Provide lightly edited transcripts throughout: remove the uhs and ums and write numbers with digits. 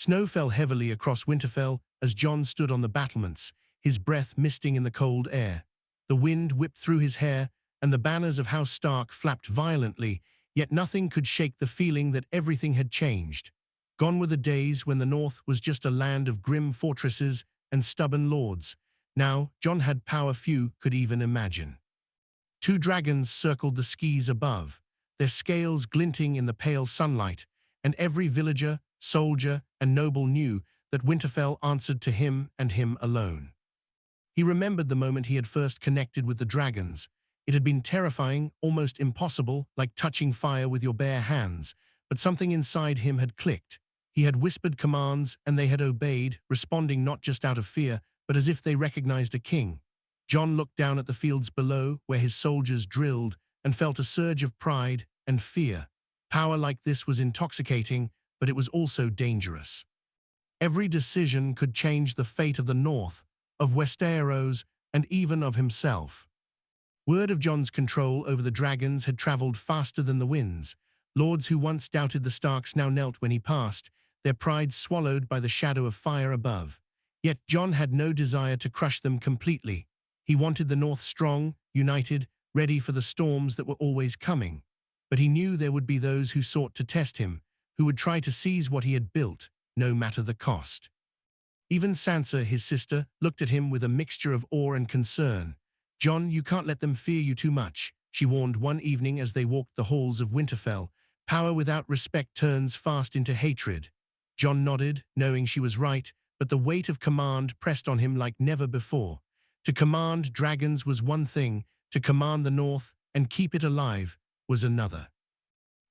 Snow fell heavily across Winterfell as Jon stood on the battlements, his breath misting in the cold air. The wind whipped through his hair, and the banners of House Stark flapped violently, yet nothing could shake the feeling that everything had changed. Gone were the days when the North was just a land of grim fortresses and stubborn lords. Now, Jon had power few could even imagine. Two dragons circled the skies above, their scales glinting in the pale sunlight, and every villager, soldier, and noble knew that Winterfell answered to him and him alone. He remembered the moment he had first connected with the dragons. It had been terrifying, almost impossible, like touching fire with your bare hands, but something inside him had clicked. He had whispered commands, and they had obeyed, responding not just out of fear, but as if they recognized a king. Jon looked down at the fields below, where his soldiers drilled, and felt a surge of pride and fear. Power like this was intoxicating, but it was also dangerous. Every decision could change the fate of the North, of Westeros, and even of himself. Word of Jon's control over the dragons had traveled faster than the winds. Lords who once doubted the Starks now knelt when he passed, their pride swallowed by the shadow of fire above. Yet Jon had no desire to crush them completely. He wanted the North strong, united, ready for the storms that were always coming. But he knew there would be those who sought to test him, who would try to seize what he had built, no matter the cost. Even Sansa, his sister, looked at him with a mixture of awe and concern. "Jon, you can't let them fear you too much," she warned one evening as they walked the halls of Winterfell. "Power without respect turns fast into hatred." Jon nodded, knowing she was right, but the weight of command pressed on him like never before. To command dragons was one thing, to command the North and keep it alive was another.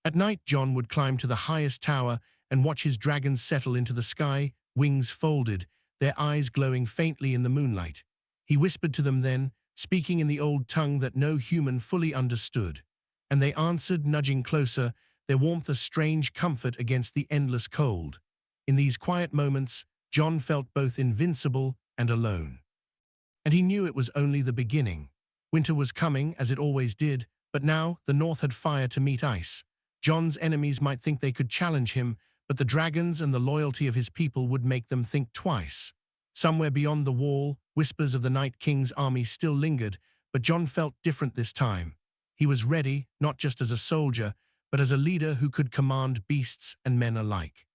At night, Jon would climb to the highest tower and watch his dragons settle into the sky, wings folded, their eyes glowing faintly in the moonlight. He whispered to them then, speaking in the old tongue that no human fully understood. And they answered, nudging closer, their warmth a strange comfort against the endless cold. In these quiet moments, Jon felt both invincible and alone. And he knew it was only the beginning. Winter was coming, as it always did, but now the North had fire to meet ice. Jon's enemies might think they could challenge him, but the dragons and the loyalty of his people would make them think twice. Somewhere beyond the wall, whispers of the Night King's army still lingered, but Jon felt different this time. He was ready, not just as a soldier, but as a leader who could command beasts and men alike.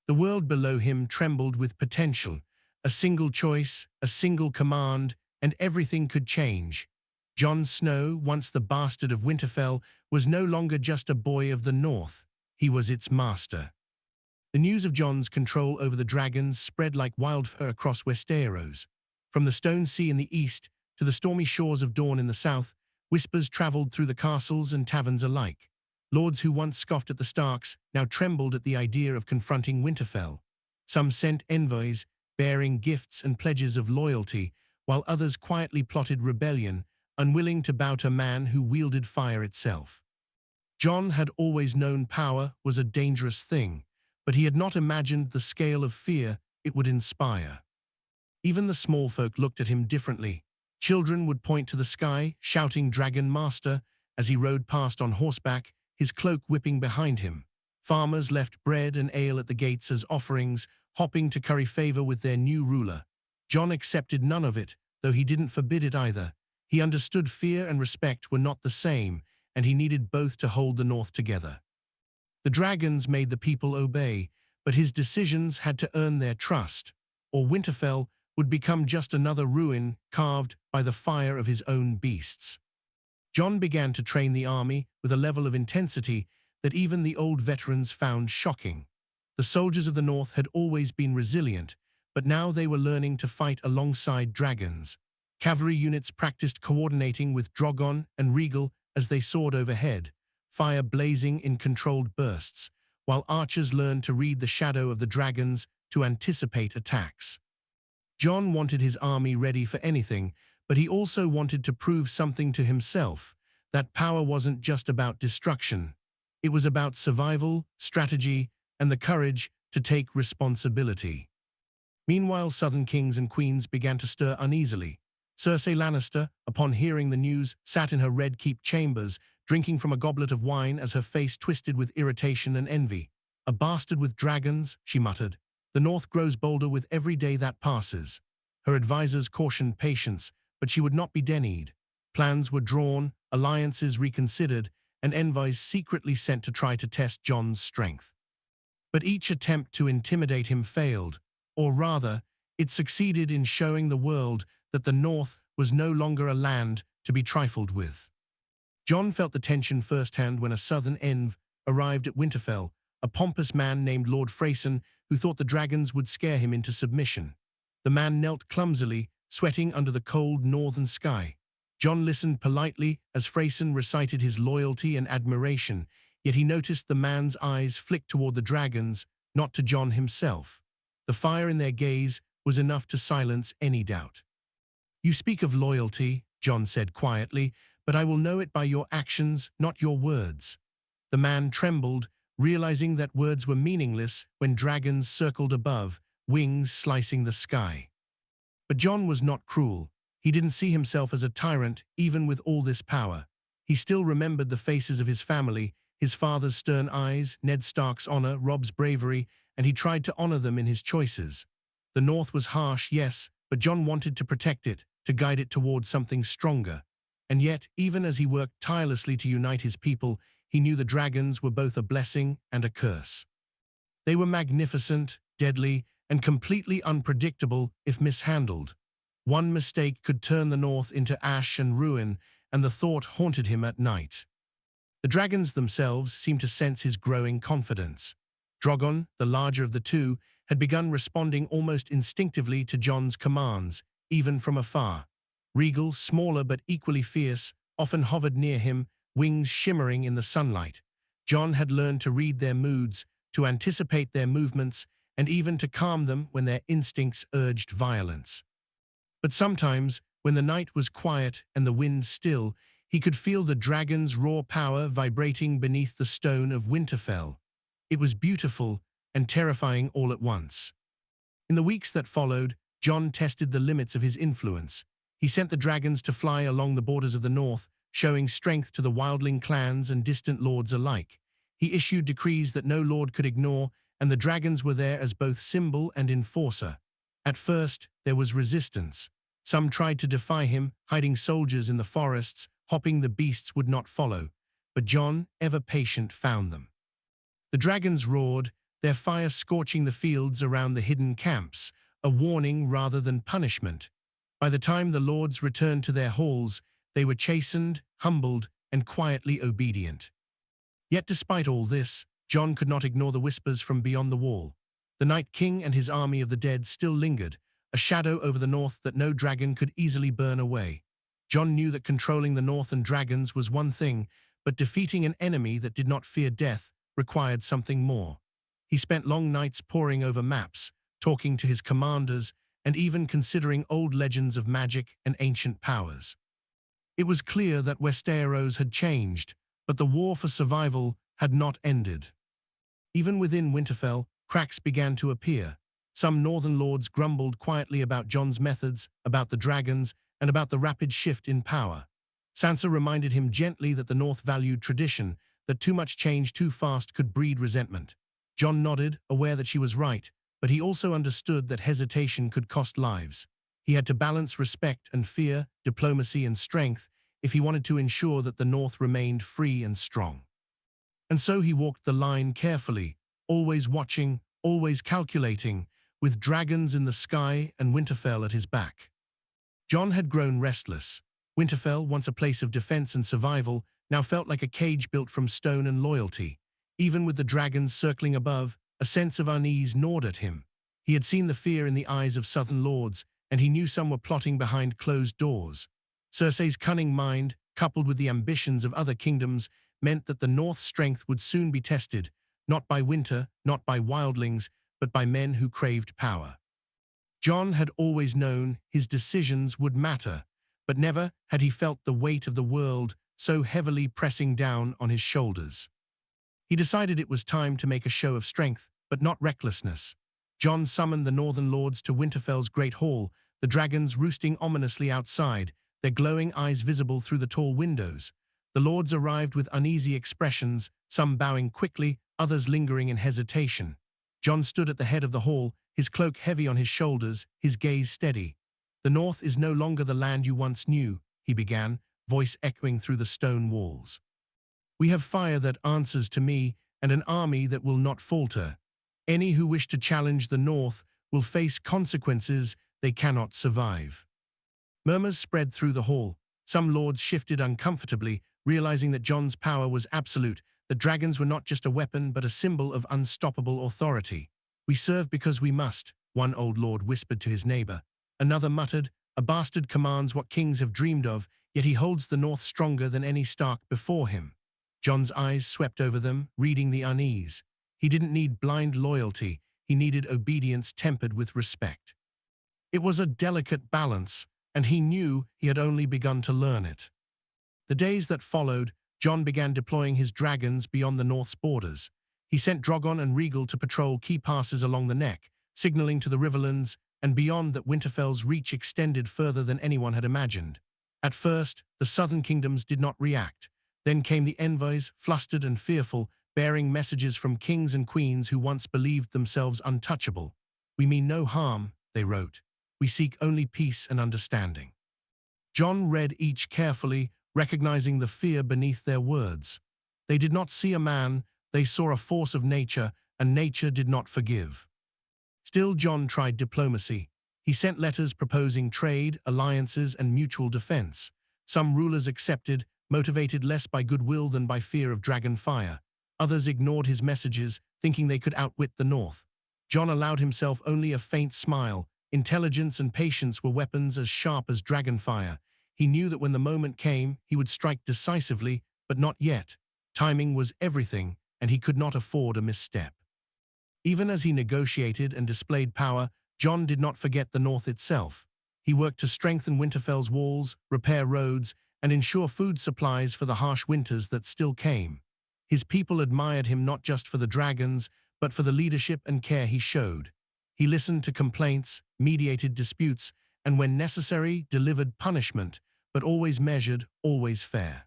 The world below him trembled with potential. A single choice, a single command, and everything could change. Jon Snow, once the bastard of Winterfell, was no longer just a boy of the North. He was its master. The news of Jon's control over the dragons spread like wildfire across Westeros. From the Stone Sea in the east to the stormy shores of Dawn in the south, whispers traveled through the castles and taverns alike. Lords who once scoffed at the Starks now trembled at the idea of confronting Winterfell. Some sent envoys, bearing gifts and pledges of loyalty, while others quietly plotted rebellion, unwilling to bow to man who wielded fire itself. Jon had always known power was a dangerous thing, but he had not imagined the scale of fear it would inspire. Even the small folk looked at him differently. Children would point to the sky, shouting Dragon Master, as he rode past on horseback, his cloak whipping behind him. Farmers left bread and ale at the gates as offerings, hopping to curry favor with their new ruler. Jon accepted none of it, though he didn't forbid it either. He understood fear and respect were not the same, and he needed both to hold the North together. The dragons made the people obey, but his decisions had to earn their trust, or Winterfell would become just another ruin carved by the fire of his own beasts. Jon began to train the army with a level of intensity that even the old veterans found shocking. The soldiers of the North had always been resilient, but now they were learning to fight alongside dragons. Cavalry units practiced coordinating with Drogon and Rhaegal as they soared overhead, fire blazing in controlled bursts, while archers learned to read the shadow of the dragons to anticipate attacks. Jon wanted his army ready for anything, but he also wanted to prove something to himself, that power wasn't just about destruction. It was about survival, strategy, and the courage to take responsibility. Meanwhile, southern kings and queens began to stir uneasily. Cersei Lannister, upon hearing the news, sat in her red keep chambers, drinking from a goblet of wine as her face twisted with irritation and envy. "A bastard with dragons," she muttered. The North grows bolder with every day that passes. Her advisors cautioned patience, but she would not be denied. Plans were drawn, alliances reconsidered, and envoys secretly sent to try to test Jon's strength. But each attempt to intimidate him failed, or rather, it succeeded in showing the world that the North was no longer a land to be trifled with. Jon felt the tension firsthand when a southern env arrived at Winterfell, a pompous man named Lord Freyson who thought the dragons would scare him into submission. The man knelt clumsily, sweating under the cold northern sky. Jon listened politely as Freyson recited his loyalty and admiration, yet he noticed the man's eyes flick toward the dragons, not to Jon himself. The fire in their gaze was enough to silence any doubt. "You speak of loyalty," Jon said quietly, "but I will know it by your actions, not your words." The man trembled, realizing that words were meaningless when dragons circled above, wings slicing the sky. But Jon was not cruel. He didn't see himself as a tyrant, even with all this power. He still remembered the faces of his family, his father's stern eyes, Ned Stark's honor, Robb's bravery, and he tried to honor them in his choices. The North was harsh, yes, but Jon wanted to protect it, to guide it toward something stronger. And yet, even as he worked tirelessly to unite his people, he knew the dragons were both a blessing and a curse. They were magnificent, deadly, and completely unpredictable if mishandled. One mistake could turn the North into ash and ruin, and the thought haunted him at night. The dragons themselves seemed to sense his growing confidence. Drogon, the larger of the two, had begun responding almost instinctively to Jon's commands, even from afar. Rhaegal, smaller but equally fierce, often hovered near him, wings shimmering in the sunlight. Jon had learned to read their moods, to anticipate their movements, and even to calm them when their instincts urged violence. But sometimes, when the night was quiet and the wind still, he could feel the dragon's raw power vibrating beneath the stone of Winterfell. It was beautiful and terrifying all at once. In the weeks that followed, Jon tested the limits of his influence. He sent the dragons to fly along the borders of the North, showing strength to the wildling clans and distant lords alike. He issued decrees that no lord could ignore, and the dragons were there as both symbol and enforcer. At first, there was resistance. Some tried to defy him, hiding soldiers in the forests, hoping the beasts would not follow. But Jon, ever patient, found them. The dragons roared, their fire scorching the fields around the hidden camps, a warning rather than punishment. By the time the lords returned to their halls, they were chastened, humbled, and quietly obedient. Yet despite all this, Jon could not ignore the whispers from beyond the wall. The Night King and his army of the dead still lingered, a shadow over the North that no dragon could easily burn away. Jon knew that controlling the North and dragons was one thing, but defeating an enemy that did not fear death required something more. He spent long nights poring over maps, talking to his commanders, and even considering old legends of magic and ancient powers. It was clear that Westeros had changed, but the war for survival had not ended. Even within Winterfell, cracks began to appear. Some northern lords grumbled quietly about Jon's methods, about the dragons, and about the rapid shift in power. Sansa reminded him gently that the North valued tradition, that too much change too fast could breed resentment. Jon nodded, aware that she was right, but he also understood that hesitation could cost lives. He had to balance respect and fear, diplomacy and strength, if he wanted to ensure that the North remained free and strong. And so he walked the line carefully, always watching, always calculating, with dragons in the sky and Winterfell at his back. Jon had grown restless. Winterfell, once a place of defense and survival, now felt like a cage built from stone and loyalty. Even with the dragons circling above, a sense of unease gnawed at him. He had seen the fear in the eyes of southern lords, and he knew some were plotting behind closed doors. Cersei's cunning mind, coupled with the ambitions of other kingdoms, meant that the North's strength would soon be tested, not by winter, not by wildlings, but by men who craved power. Jon had always known his decisions would matter, but never had he felt the weight of the world so heavily pressing down on his shoulders. He decided it was time to make a show of strength, but not recklessness. Jon summoned the northern lords to Winterfell's great hall, the dragons roosting ominously outside, their glowing eyes visible through the tall windows. The lords arrived with uneasy expressions, some bowing quickly, others lingering in hesitation. Jon stood at the head of the hall, his cloak heavy on his shoulders, his gaze steady. "The North is no longer the land you once knew," he began, voice echoing through the stone walls. "We have fire that answers to me, and an army that will not falter. Any who wish to challenge the North will face consequences they cannot survive." Murmurs spread through the hall. Some lords shifted uncomfortably, realizing that Jon's power was absolute, that dragons were not just a weapon but a symbol of unstoppable authority. "We serve because we must," one old lord whispered to his neighbor. Another muttered, "A bastard commands what kings have dreamed of, yet he holds the North stronger than any Stark before him." Jon's eyes swept over them, reading the unease. He didn't need blind loyalty, he needed obedience tempered with respect. It was a delicate balance, and he knew he had only begun to learn it. The days that followed, Jon began deploying his dragons beyond the North's borders. He sent Drogon and Rhaegal to patrol key passes along the Neck, signaling to the Riverlands and beyond that Winterfell's reach extended further than anyone had imagined. At first, the southern kingdoms did not react. Then came the envoys, flustered and fearful, bearing messages from kings and queens who once believed themselves untouchable. "We mean no harm," they wrote. "We seek only peace and understanding." Jon read each carefully, recognizing the fear beneath their words. They did not see a man, they saw a force of nature, and nature did not forgive. Still, Jon tried diplomacy. He sent letters proposing trade, alliances, and mutual defense. Some rulers accepted, motivated less by goodwill than by fear of dragon fire. Others ignored his messages, thinking they could outwit the North. Jon allowed himself only a faint smile. Intelligence and patience were weapons as sharp as dragon fire. He knew that when the moment came, he would strike decisively, but not yet. Timing was everything, and he could not afford a misstep. Even as he negotiated and displayed power, Jon did not forget the North itself. He worked to strengthen Winterfell's walls, repair roads, and ensure food supplies for the harsh winters that still came. His people admired him not just for the dragons, but for the leadership and care he showed. He listened to complaints, mediated disputes, and when necessary, delivered punishment, but always measured, always fair.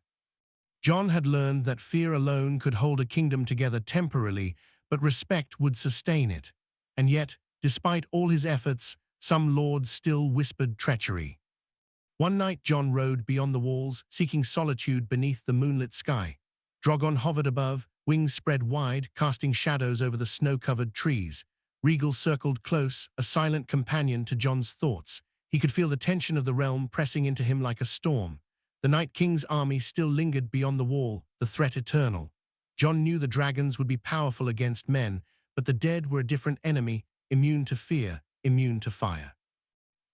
Jon had learned that fear alone could hold a kingdom together temporarily, but respect would sustain it. And yet, despite all his efforts, some lords still whispered treachery. One night Jon rode beyond the walls, seeking solitude beneath the moonlit sky. Drogon hovered above, wings spread wide, casting shadows over the snow-covered trees. Rhaegal circled close, a silent companion to Jon's thoughts. He could feel the tension of the realm pressing into him like a storm. The Night King's army still lingered beyond the wall, the threat eternal. Jon knew the dragons would be powerful against men, but the dead were a different enemy, immune to fear, immune to fire.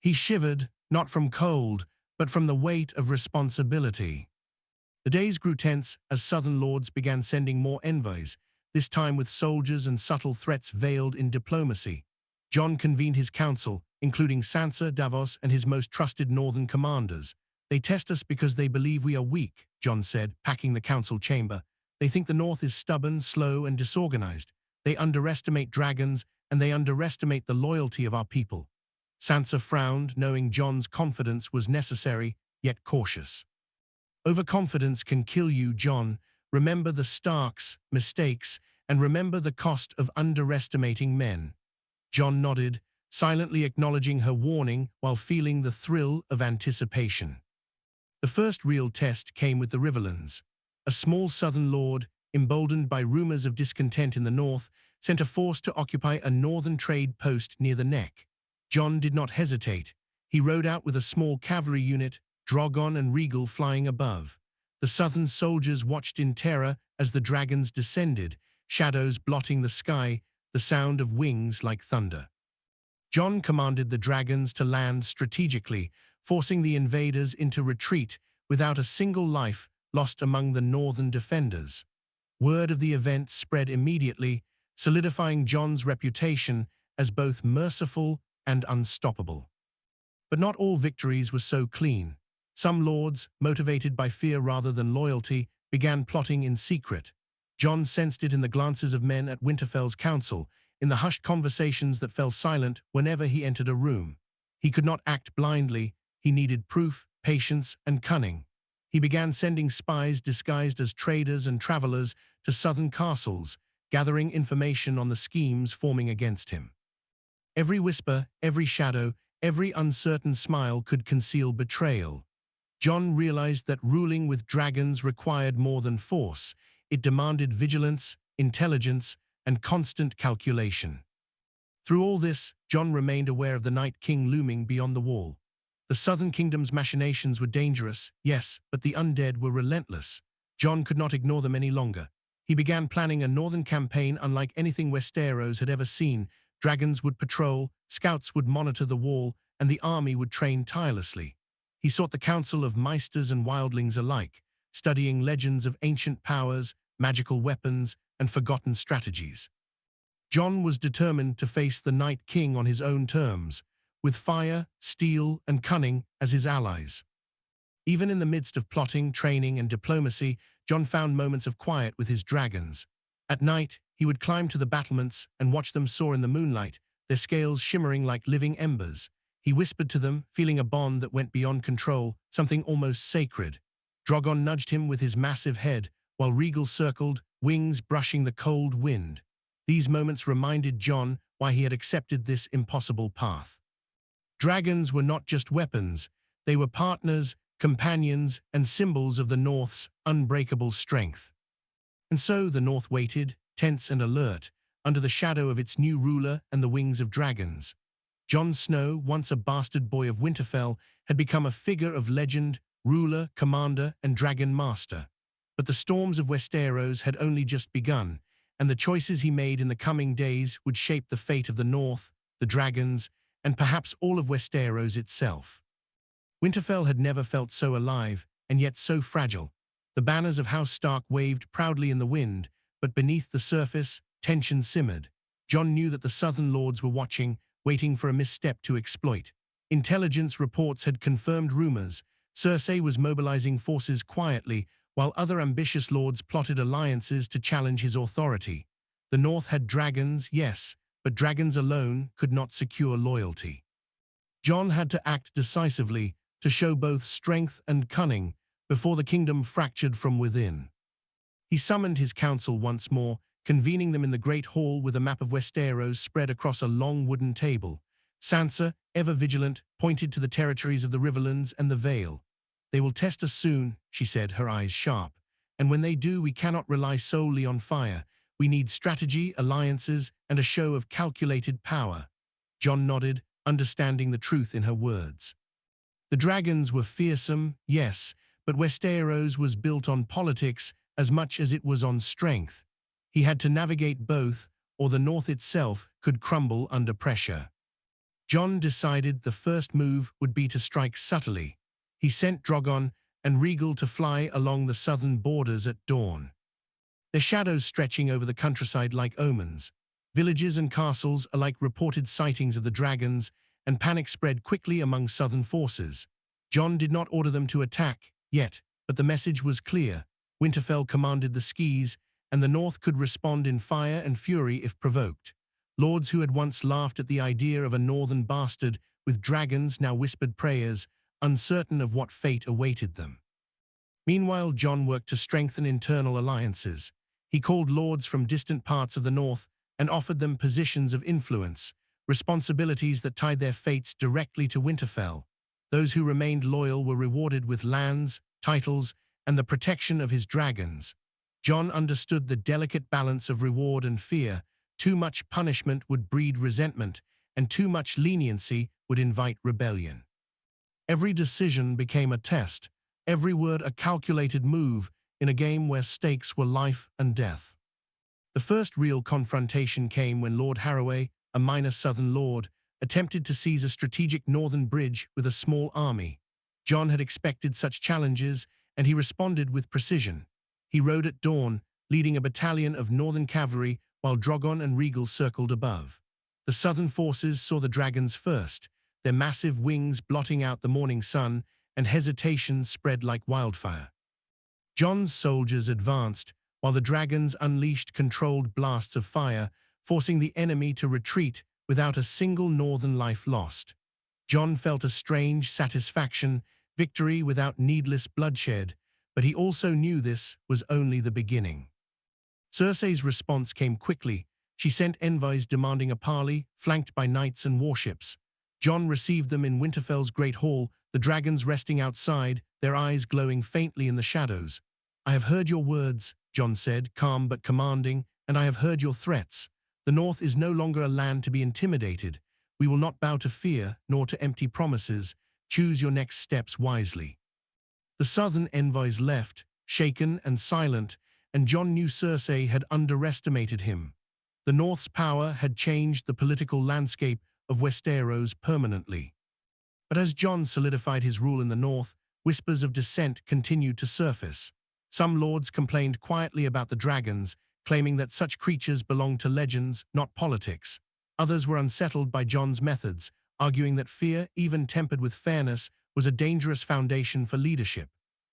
He shivered, not from cold, but from the weight of responsibility. The days grew tense as southern lords began sending more envoys, this time with soldiers and subtle threats veiled in diplomacy. Jon convened his council, including Sansa, Davos, and his most trusted northern commanders. "They test us because they believe we are weak," Jon said, packing the council chamber. "They think the North is stubborn, slow, and disorganized. They underestimate dragons, and they underestimate the loyalty of our people." Sansa frowned, knowing Jon's confidence was necessary, yet cautious. "Overconfidence can kill you, Jon. Remember the Starks' mistakes, and remember the cost of underestimating men." Jon nodded, silently acknowledging her warning while feeling the thrill of anticipation. The first real test came with the Riverlands. A small southern lord, emboldened by rumors of discontent in the north, sent a force to occupy a northern trade post near the Neck. Jon did not hesitate. He rode out with a small cavalry unit, Drogon and Rhaegal flying above. The southern soldiers watched in terror as the dragons descended, shadows blotting the sky, the sound of wings like thunder. Jon commanded the dragons to land strategically, forcing the invaders into retreat without a single life lost among the northern defenders. Word of the event spread immediately, solidifying Jon's reputation as both merciful and unstoppable. But not all victories were so clean. Some lords, motivated by fear rather than loyalty, began plotting in secret. Jon sensed it in the glances of men at Winterfell's council, in the hushed conversations that fell silent whenever he entered a room. He could not act blindly. He needed proof, patience, and cunning. He began sending spies disguised as traders and travelers to southern castles, gathering information on the schemes forming against him. Every whisper, every shadow, every uncertain smile could conceal betrayal. Jon realized that ruling with dragons required more than force. It demanded vigilance, intelligence, and constant calculation. Through all this, Jon remained aware of the Night King looming beyond the wall. The Southern Kingdom's machinations were dangerous, yes, but the undead were relentless. Jon could not ignore them any longer. He began planning a northern campaign unlike anything Westeros had ever seen. Dragons would patrol, scouts would monitor the wall, and the army would train tirelessly. He sought the counsel of maesters and wildlings alike, studying legends of ancient powers, magical weapons, and forgotten strategies. Jon was determined to face the Night King on his own terms, with fire, steel, and cunning as his allies. Even in the midst of plotting, training, and diplomacy, Jon found moments of quiet with his dragons. At night, he would climb to the battlements and watch them soar in the moonlight, their scales shimmering like living embers. He whispered to them, feeling a bond that went beyond control, something almost sacred. Drogon nudged him with his massive head, while Rhaegal circled, wings brushing the cold wind. These moments reminded Jon why he had accepted this impossible path. Dragons were not just weapons, they were partners, companions, and symbols of the North's unbreakable strength. And so the North waited, tense and alert, under the shadow of its new ruler and the wings of dragons. Jon Snow, once a bastard boy of Winterfell, had become a figure of legend, ruler, commander, and dragon master. But the storms of Westeros had only just begun, and the choices he made in the coming days would shape the fate of the North, the dragons, and perhaps all of Westeros itself. Winterfell had never felt so alive, and yet so fragile. The banners of House Stark waved proudly in the wind, but beneath the surface, tension simmered. Jon knew that the Southern Lords were watching, waiting for a misstep to exploit. Intelligence reports had confirmed rumors. Cersei was mobilizing forces quietly, while other ambitious lords plotted alliances to challenge his authority. The North had dragons, yes, but dragons alone could not secure loyalty. Jon had to act decisively, to show both strength and cunning, before the kingdom fractured from within. He summoned his council once more, convening them in the great hall with a map of Westeros spread across a long wooden table. Sansa, ever vigilant, pointed to the territories of the Riverlands and the Vale. "They will test us soon," she said, her eyes sharp. "And when they do, we cannot rely solely on fire. We need strategy, alliances, and a show of calculated power." Jon nodded, understanding the truth in her words. The dragons were fearsome, yes, but Westeros was built on politics as much as it was on strength. He had to navigate both, or the North itself could crumble under pressure. Jon decided the first move would be to strike subtly. He sent Drogon and Rhaegal to fly along the southern borders at dawn, their shadows stretching over the countryside like omens. Villages and castles alike reported sightings of the dragons, and panic spread quickly among southern forces. Jon did not order them to attack, yet, but the message was clear. Winterfell commanded the skies, and the North could respond in fire and fury if provoked. Lords who had once laughed at the idea of a northern bastard with dragons now whispered prayers, uncertain of what fate awaited them. Meanwhile, Jon worked to strengthen internal alliances. He called lords from distant parts of the North and offered them positions of influence, responsibilities that tied their fates directly to Winterfell. Those who remained loyal were rewarded with lands, titles, and the protection of his dragons. Jon understood the delicate balance of reward and fear. Too much punishment would breed resentment, and too much leniency would invite rebellion. Every decision became a test, every word a calculated move in a game where stakes were life and death. The first real confrontation came when Lord Harroway, a minor southern lord, attempted to seize a strategic northern bridge with a small army. Jon had expected such challenges, and he responded with precision. He rode at dawn, leading a battalion of northern cavalry while Drogon and Rhaegal circled above. The southern forces saw the dragons first, their massive wings blotting out the morning sun, and hesitation spread like wildfire. Jon's soldiers advanced, while the dragons unleashed controlled blasts of fire, forcing the enemy to retreat without a single northern life lost. Jon felt a strange satisfaction, victory without needless bloodshed, but he also knew this was only the beginning. Cersei's response came quickly. She sent envoys demanding a parley, flanked by knights and warships. Jon received them in Winterfell's great hall, the dragons resting outside, their eyes glowing faintly in the shadows. "I have heard your words," Jon said, calm but commanding, "and I have heard your threats. The North is no longer a land to be intimidated. We will not bow to fear, nor to empty promises. Choose your next steps wisely." The southern envoys left, shaken and silent, and Jon knew Cersei had underestimated him. The North's power had changed the political landscape of Westeros permanently. But as Jon solidified his rule in the North, whispers of dissent continued to surface. Some lords complained quietly about the dragons, claiming that such creatures belonged to legends, not politics. Others were unsettled by Jon's methods, arguing that fear, even tempered with fairness, was a dangerous foundation for leadership.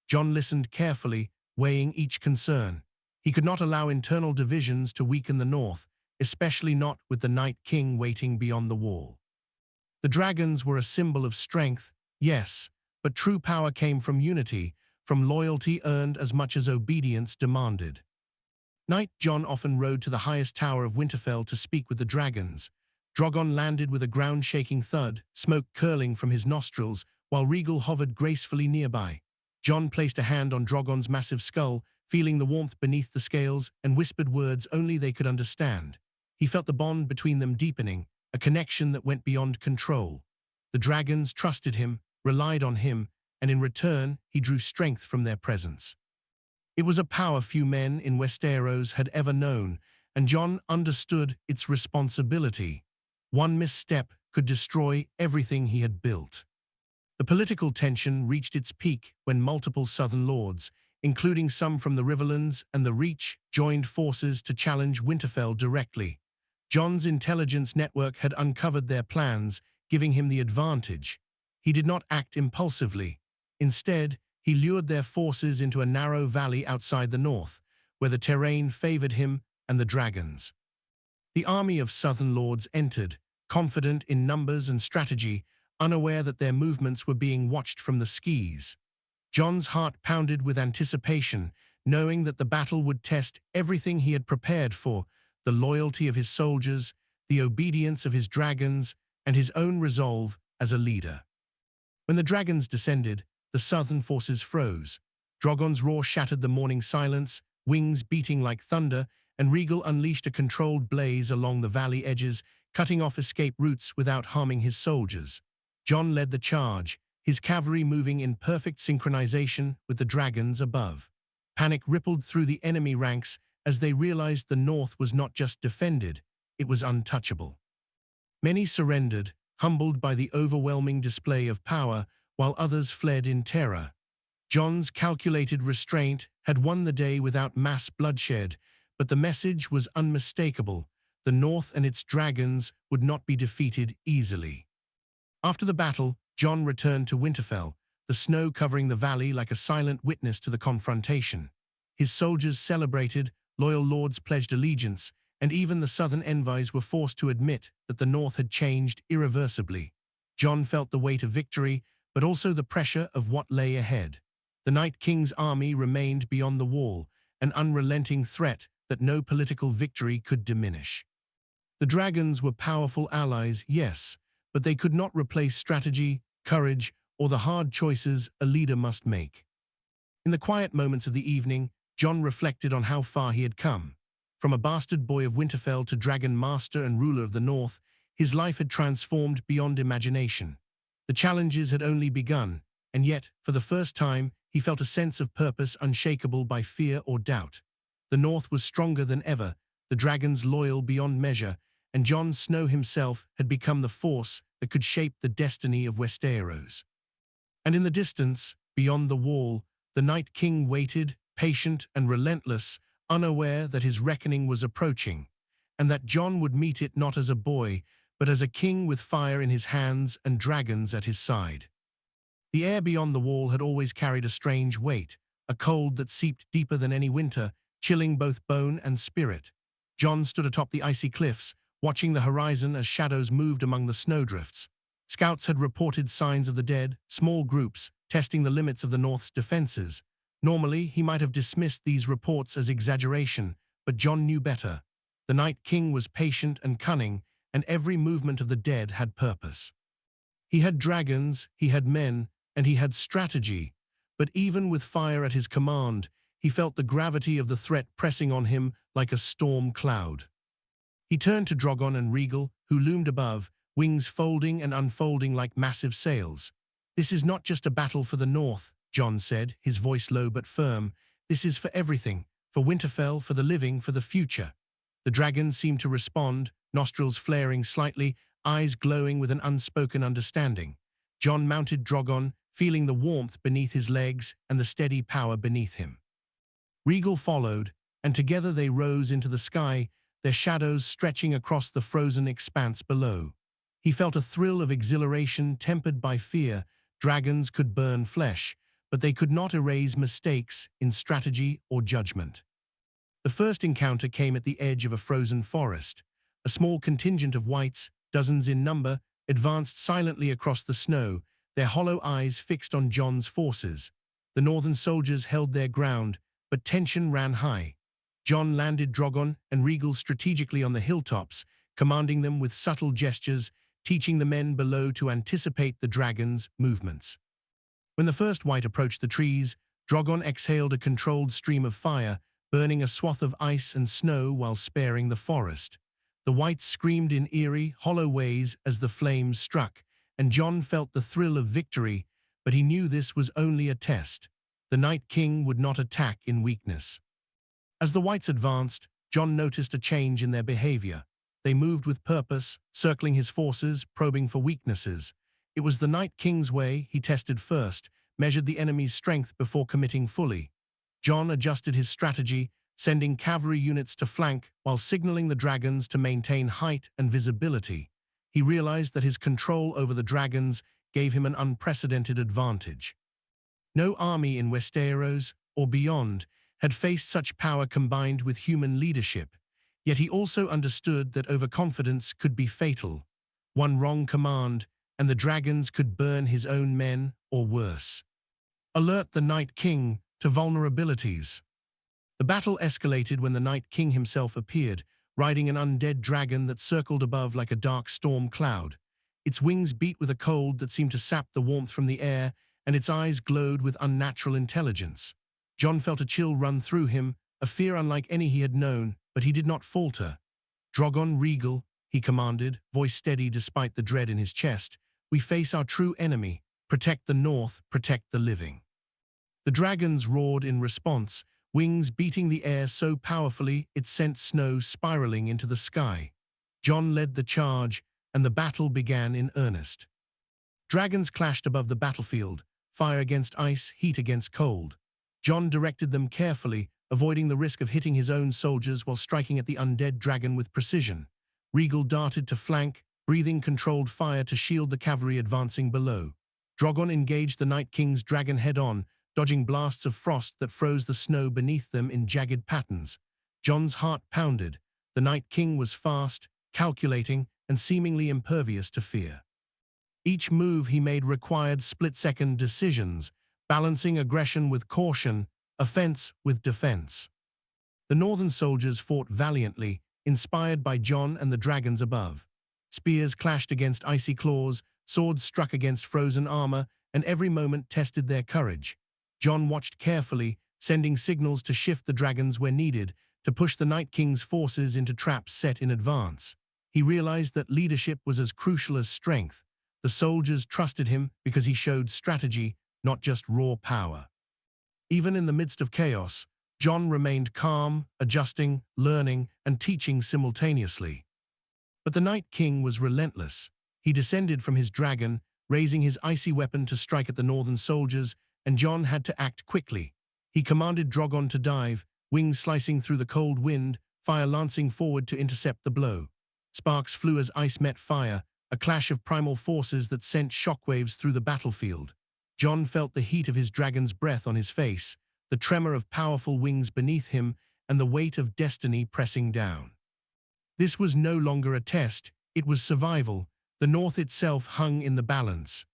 Jon listened carefully, weighing each concern. He could not allow internal divisions to weaken the North, especially not with the Night King waiting beyond the wall. The dragons were a symbol of strength, yes, but true power came from unity, from loyalty earned as much as obedience demanded. Night Jon often rode to the highest tower of Winterfell to speak with the dragons. Drogon landed with a ground-shaking thud, smoke curling from his nostrils, while Rhaegal hovered gracefully nearby. Jon placed a hand on Drogon's massive skull, feeling the warmth beneath the scales, and whispered words only they could understand. He felt the bond between them deepening, a connection that went beyond control. The dragons trusted him, relied on him, and in return, he drew strength from their presence. It was a power few men in Westeros had ever known, and Jon understood its responsibility. One misstep could destroy everything he had built. The political tension reached its peak when multiple southern lords, including some from the Riverlands and the Reach, joined forces to challenge Winterfell directly. Jon's intelligence network had uncovered their plans, giving him the advantage. He did not act impulsively. Instead, he lured their forces into a narrow valley outside the north, where the terrain favored him and the dragons. The army of southern lords entered, confident in numbers and strategy, unaware that their movements were being watched from the skis. Jon's heart pounded with anticipation, knowing that the battle would test everything he had prepared for: the loyalty of his soldiers, the obedience of his dragons, and his own resolve as a leader. When the dragons descended, the southern forces froze. Drogon's roar shattered the morning silence, wings beating like thunder, and Rhaegal unleashed a controlled blaze along the valley edges, cutting off escape routes without harming his soldiers. Jon led the charge, his cavalry moving in perfect synchronization with the dragons above. Panic rippled through the enemy ranks as they realized the north was not just defended, it was untouchable. Many surrendered, humbled by the overwhelming display of power, while others fled in terror. Jon's calculated restraint had won the day without mass bloodshed, but the message was unmistakable: the North and its dragons would not be defeated easily. After the battle, Jon returned to Winterfell, the snow covering the valley like a silent witness to the confrontation. His soldiers celebrated, loyal lords pledged allegiance, and even the southern envoys were forced to admit that the North had changed irreversibly. Jon felt the weight of victory, but also the pressure of what lay ahead. The Night King's army remained beyond the wall, an unrelenting threat that no political victory could diminish. The dragons were powerful allies, yes, but they could not replace strategy, courage, or the hard choices a leader must make. In the quiet moments of the evening, Jon reflected on how far he had come. From a bastard boy of Winterfell to Dragon Master and ruler of the North, his life had transformed beyond imagination. The challenges had only begun, and yet, for the first time, he felt a sense of purpose unshakable by fear or doubt. The North was stronger than ever, the dragons loyal beyond measure, and Jon Snow himself had become the force that could shape the destiny of Westeros. And in the distance, beyond the wall, the Night King waited, patient and relentless, unaware that his reckoning was approaching, and that Jon would meet it not as a boy, but as a king with fire in his hands and dragons at his side. The air beyond the wall had always carried a strange weight, a cold that seeped deeper than any winter, chilling both bone and spirit. Jon stood atop the icy cliffs, watching the horizon as shadows moved among the snowdrifts. Scouts had reported signs of the dead, small groups, testing the limits of the North's defenses. Normally, he might have dismissed these reports as exaggeration, but Jon knew better. The Night King was patient and cunning, and every movement of the dead had purpose. He had dragons, he had men, and he had strategy, but even with fire at his command, he felt the gravity of the threat pressing on him like a storm cloud. He turned to Drogon and Rhaegal, who loomed above, wings folding and unfolding like massive sails. "This is not just a battle for the North," Jon said, his voice low but firm. "This is for everything, for Winterfell, for the living, for the future." The dragons seemed to respond, nostrils flaring slightly, eyes glowing with an unspoken understanding. Jon mounted Drogon, feeling the warmth beneath his legs and the steady power beneath him. Rhaegal followed, and together they rose into the sky, their shadows stretching across the frozen expanse below. He felt a thrill of exhilaration tempered by fear. Dragons could burn flesh, but they could not erase mistakes in strategy or judgment. The first encounter came at the edge of a frozen forest. A small contingent of whites, dozens in number, advanced silently across the snow, their hollow eyes fixed on Jon's forces. The northern soldiers held their ground, but tension ran high. Jon landed Drogon and Rhaegal strategically on the hilltops, commanding them with subtle gestures, teaching the men below to anticipate the dragons' movements. When the first white approached the trees, Drogon exhaled a controlled stream of fire, burning a swath of ice and snow while sparing the forest. The whites screamed in eerie, hollow ways as the flames struck, and Jon felt the thrill of victory, but he knew this was only a test. The Night King would not attack in weakness. As the whites advanced, Jon noticed a change in their behavior. They moved with purpose, circling his forces, probing for weaknesses. It was the Night King's way. He tested first, measured the enemy's strength before committing fully. Jon adjusted his strategy, sending cavalry units to flank while signaling the dragons to maintain height and visibility. He realized that his control over the dragons gave him an unprecedented advantage. No army in Westeros, or beyond, had faced such power combined with human leadership. Yet he also understood that overconfidence could be fatal. One wrong command, and the dragons could burn his own men, or worse. Alert the Night King to vulnerabilities. The battle escalated when the Night King himself appeared, riding an undead dragon that circled above like a dark storm cloud. Its wings beat with a cold that seemed to sap the warmth from the air, and its eyes glowed with unnatural intelligence. Jon felt a chill run through him, a fear unlike any he had known, but he did not falter. "Drogon, Rhaegal," he commanded, voice steady despite the dread in his chest. "We face our true enemy. Protect the North, protect the living." The dragons roared in response, wings beating the air so powerfully it sent snow spiraling into the sky. Jon led the charge, and the battle began in earnest. Dragons clashed above the battlefield, fire against ice, heat against cold. Jon directed them carefully, avoiding the risk of hitting his own soldiers while striking at the undead dragon with precision. Rhaegal darted to flank, breathing controlled fire to shield the cavalry advancing below. Drogon engaged the Night King's dragon head-on, dodging blasts of frost that froze the snow beneath them in jagged patterns. Jon's heart pounded. The Night King was fast, calculating, and seemingly impervious to fear. Each move he made required split-second decisions, balancing aggression with caution, offense with defense. The northern soldiers fought valiantly, inspired by Jon and the dragons above. Spears clashed against icy claws, swords struck against frozen armor, and every moment tested their courage. Jon watched carefully, sending signals to shift the dragons where needed, to push the Night King's forces into traps set in advance. He realized that leadership was as crucial as strength. The soldiers trusted him because he showed strategy, not just raw power. Even in the midst of chaos, Jon remained calm, adjusting, learning, and teaching simultaneously. But the Night King was relentless. He descended from his dragon, raising his icy weapon to strike at the northern soldiers, and Jon had to act quickly. He commanded Drogon to dive, wings slicing through the cold wind, fire lancing forward to intercept the blow. Sparks flew as ice met fire, a clash of primal forces that sent shockwaves through the battlefield. Jon felt the heat of his dragon's breath on his face, the tremor of powerful wings beneath him, and the weight of destiny pressing down. This was no longer a test, it was survival. The North itself hung in the balance.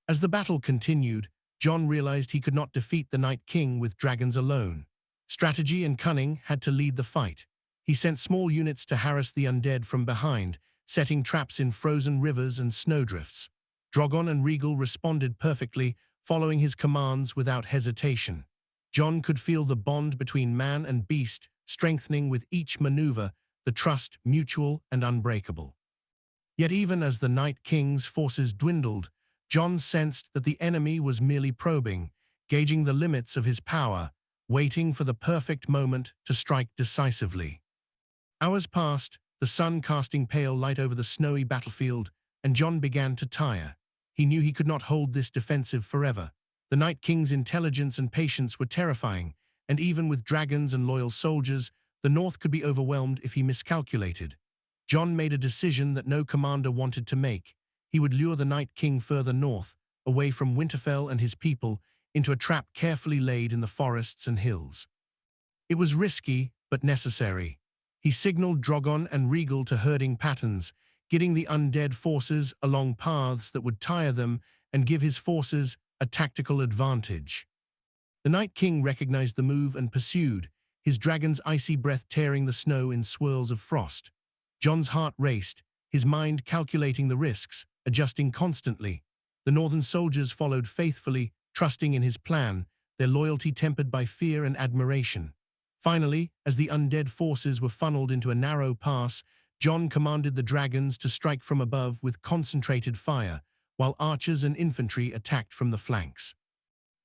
As the battle continued, Jon realized he could not defeat the Night King with dragons alone. Strategy and cunning had to lead the fight. He sent small units to harass the undead from behind, setting traps in frozen rivers and snowdrifts. Drogon and Rhaegal responded perfectly, following his commands without hesitation. Jon could feel the bond between man and beast strengthening with each maneuver, the trust mutual and unbreakable. Yet even as the Night King's forces dwindled, Jon sensed that the enemy was merely probing, gauging the limits of his power, waiting for the perfect moment to strike decisively. Hours passed, the sun casting pale light over the snowy battlefield, and Jon began to tire. He knew he could not hold this defensive forever. The Night King's intelligence and patience were terrifying, and even with dragons and loyal soldiers, the North could be overwhelmed if he miscalculated. Jon made a decision that no commander wanted to make. He would lure the Night King further north, away from Winterfell and his people, into a trap carefully laid in the forests and hills. It was risky, but necessary. He signaled Drogon and Rhaegal to herding patterns, guiding the undead forces along paths that would tire them and give his forces a tactical advantage. The Night King recognized the move and pursued, his dragon's icy breath tearing the snow in swirls of frost. Jon's heart raced, his mind calculating the risks, adjusting constantly. The northern soldiers followed faithfully, trusting in his plan, their loyalty tempered by fear and admiration. Finally, as the undead forces were funneled into a narrow pass, Jon commanded the dragons to strike from above with concentrated fire, while archers and infantry attacked from the flanks.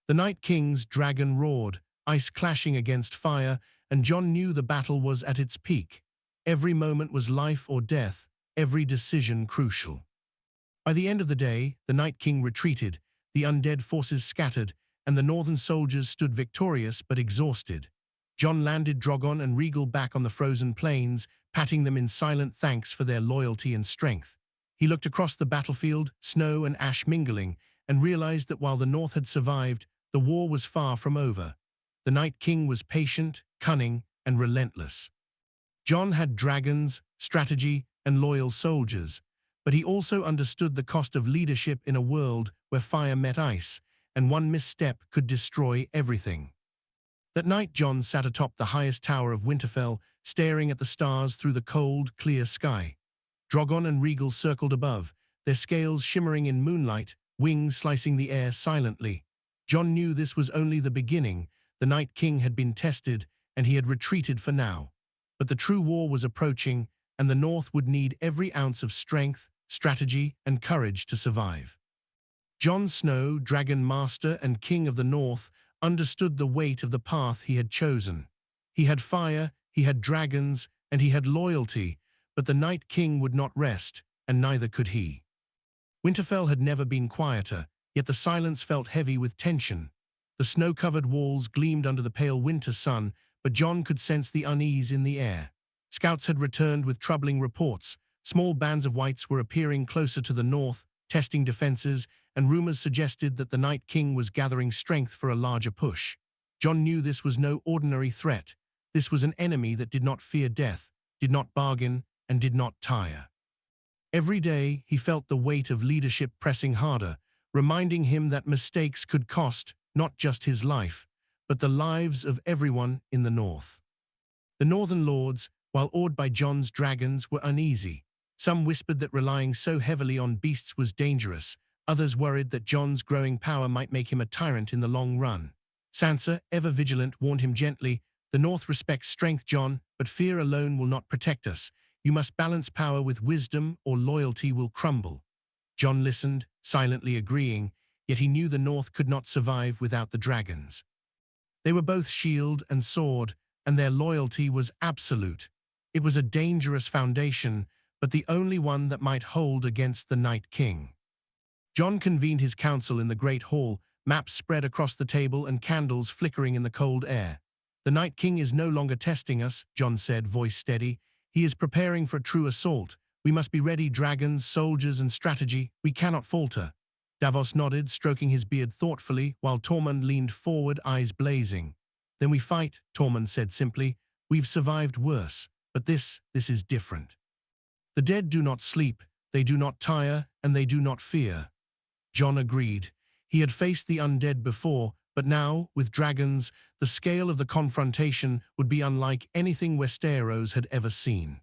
The Night King's dragon roared, ice clashing against fire, and Jon knew the battle was at its peak. Every moment was life or death, every decision crucial. By the end of the day, the Night King retreated, the undead forces scattered, and the northern soldiers stood victorious but exhausted. Jon landed Drogon and Rhaegal back on the frozen plains, patting them in silent thanks for their loyalty and strength. He looked across the battlefield, snow and ash mingling, and realized that while the North had survived, the war was far from over. The Night King was patient, cunning, and relentless. Jon had dragons, strategy, and loyal soldiers, but he also understood the cost of leadership in a world where fire met ice, and one misstep could destroy everything. That night Jon sat atop the highest tower of Winterfell, staring at the stars through the cold, clear sky. Drogon and Rhaegal circled above, their scales shimmering in moonlight, wings slicing the air silently. Jon knew this was only the beginning. The Night King had been tested, and he had retreated for now. But the true war was approaching, and the North would need every ounce of strength, strategy, and courage to survive. Jon Snow, Dragon Master and King of the North, understood the weight of the path he had chosen. He had fire, he had dragons, and he had loyalty, but the Night King would not rest, and neither could he. Winterfell had never been quieter, yet the silence felt heavy with tension. The snow-covered walls gleamed under the pale winter sun, but Jon could sense the unease in the air. Scouts had returned with troubling reports. Small bands of whites were appearing closer to the north, testing defenses, and rumors suggested that the Night King was gathering strength for a larger push. Jon knew this was no ordinary threat. This was an enemy that did not fear death, did not bargain, and did not tire. Every day, he felt the weight of leadership pressing harder, reminding him that mistakes could cost not just his life, but the lives of everyone in the north. The northern lords, while awed by Jon's dragons, were uneasy. Some whispered that relying so heavily on beasts was dangerous. Others worried that Jon's growing power might make him a tyrant in the long run. Sansa, ever vigilant, warned him gently, "The North respects strength, Jon, but fear alone will not protect us. You must balance power with wisdom, or loyalty will crumble." Jon listened, silently agreeing, yet he knew the North could not survive without the dragons. They were both shield and sword, and their loyalty was absolute. It was a dangerous foundation, but the only one that might hold against the Night King. Jon convened his council in the Great Hall, maps spread across the table and candles flickering in the cold air. "The Night King is no longer testing us," Jon said, voice steady. "He is preparing for a true assault. We must be ready, dragons, soldiers, and strategy. We cannot falter." Davos nodded, stroking his beard thoughtfully, while Tormund leaned forward, eyes blazing. "Then we fight," Tormund said simply. "We've survived worse, but this is different. The dead do not sleep, they do not tire, and they do not fear." Jon agreed. He had faced the undead before, But now, with dragons, the scale of the confrontation would be unlike anything Westeros had ever seen.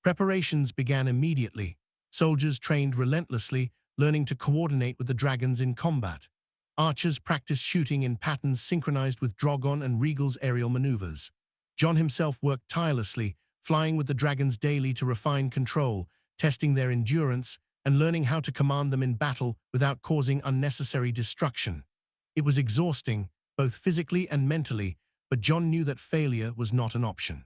Preparations began immediately. Soldiers trained relentlessly, learning to coordinate with the dragons in combat. Archers practiced shooting in patterns synchronized with Drogon and Rhaegal's aerial maneuvers. Jon himself worked tirelessly, flying with the dragons daily to refine control, testing their endurance, and learning how to command them in battle without causing unnecessary destruction. It was exhausting, both physically and mentally, but Jon knew that failure was not an option.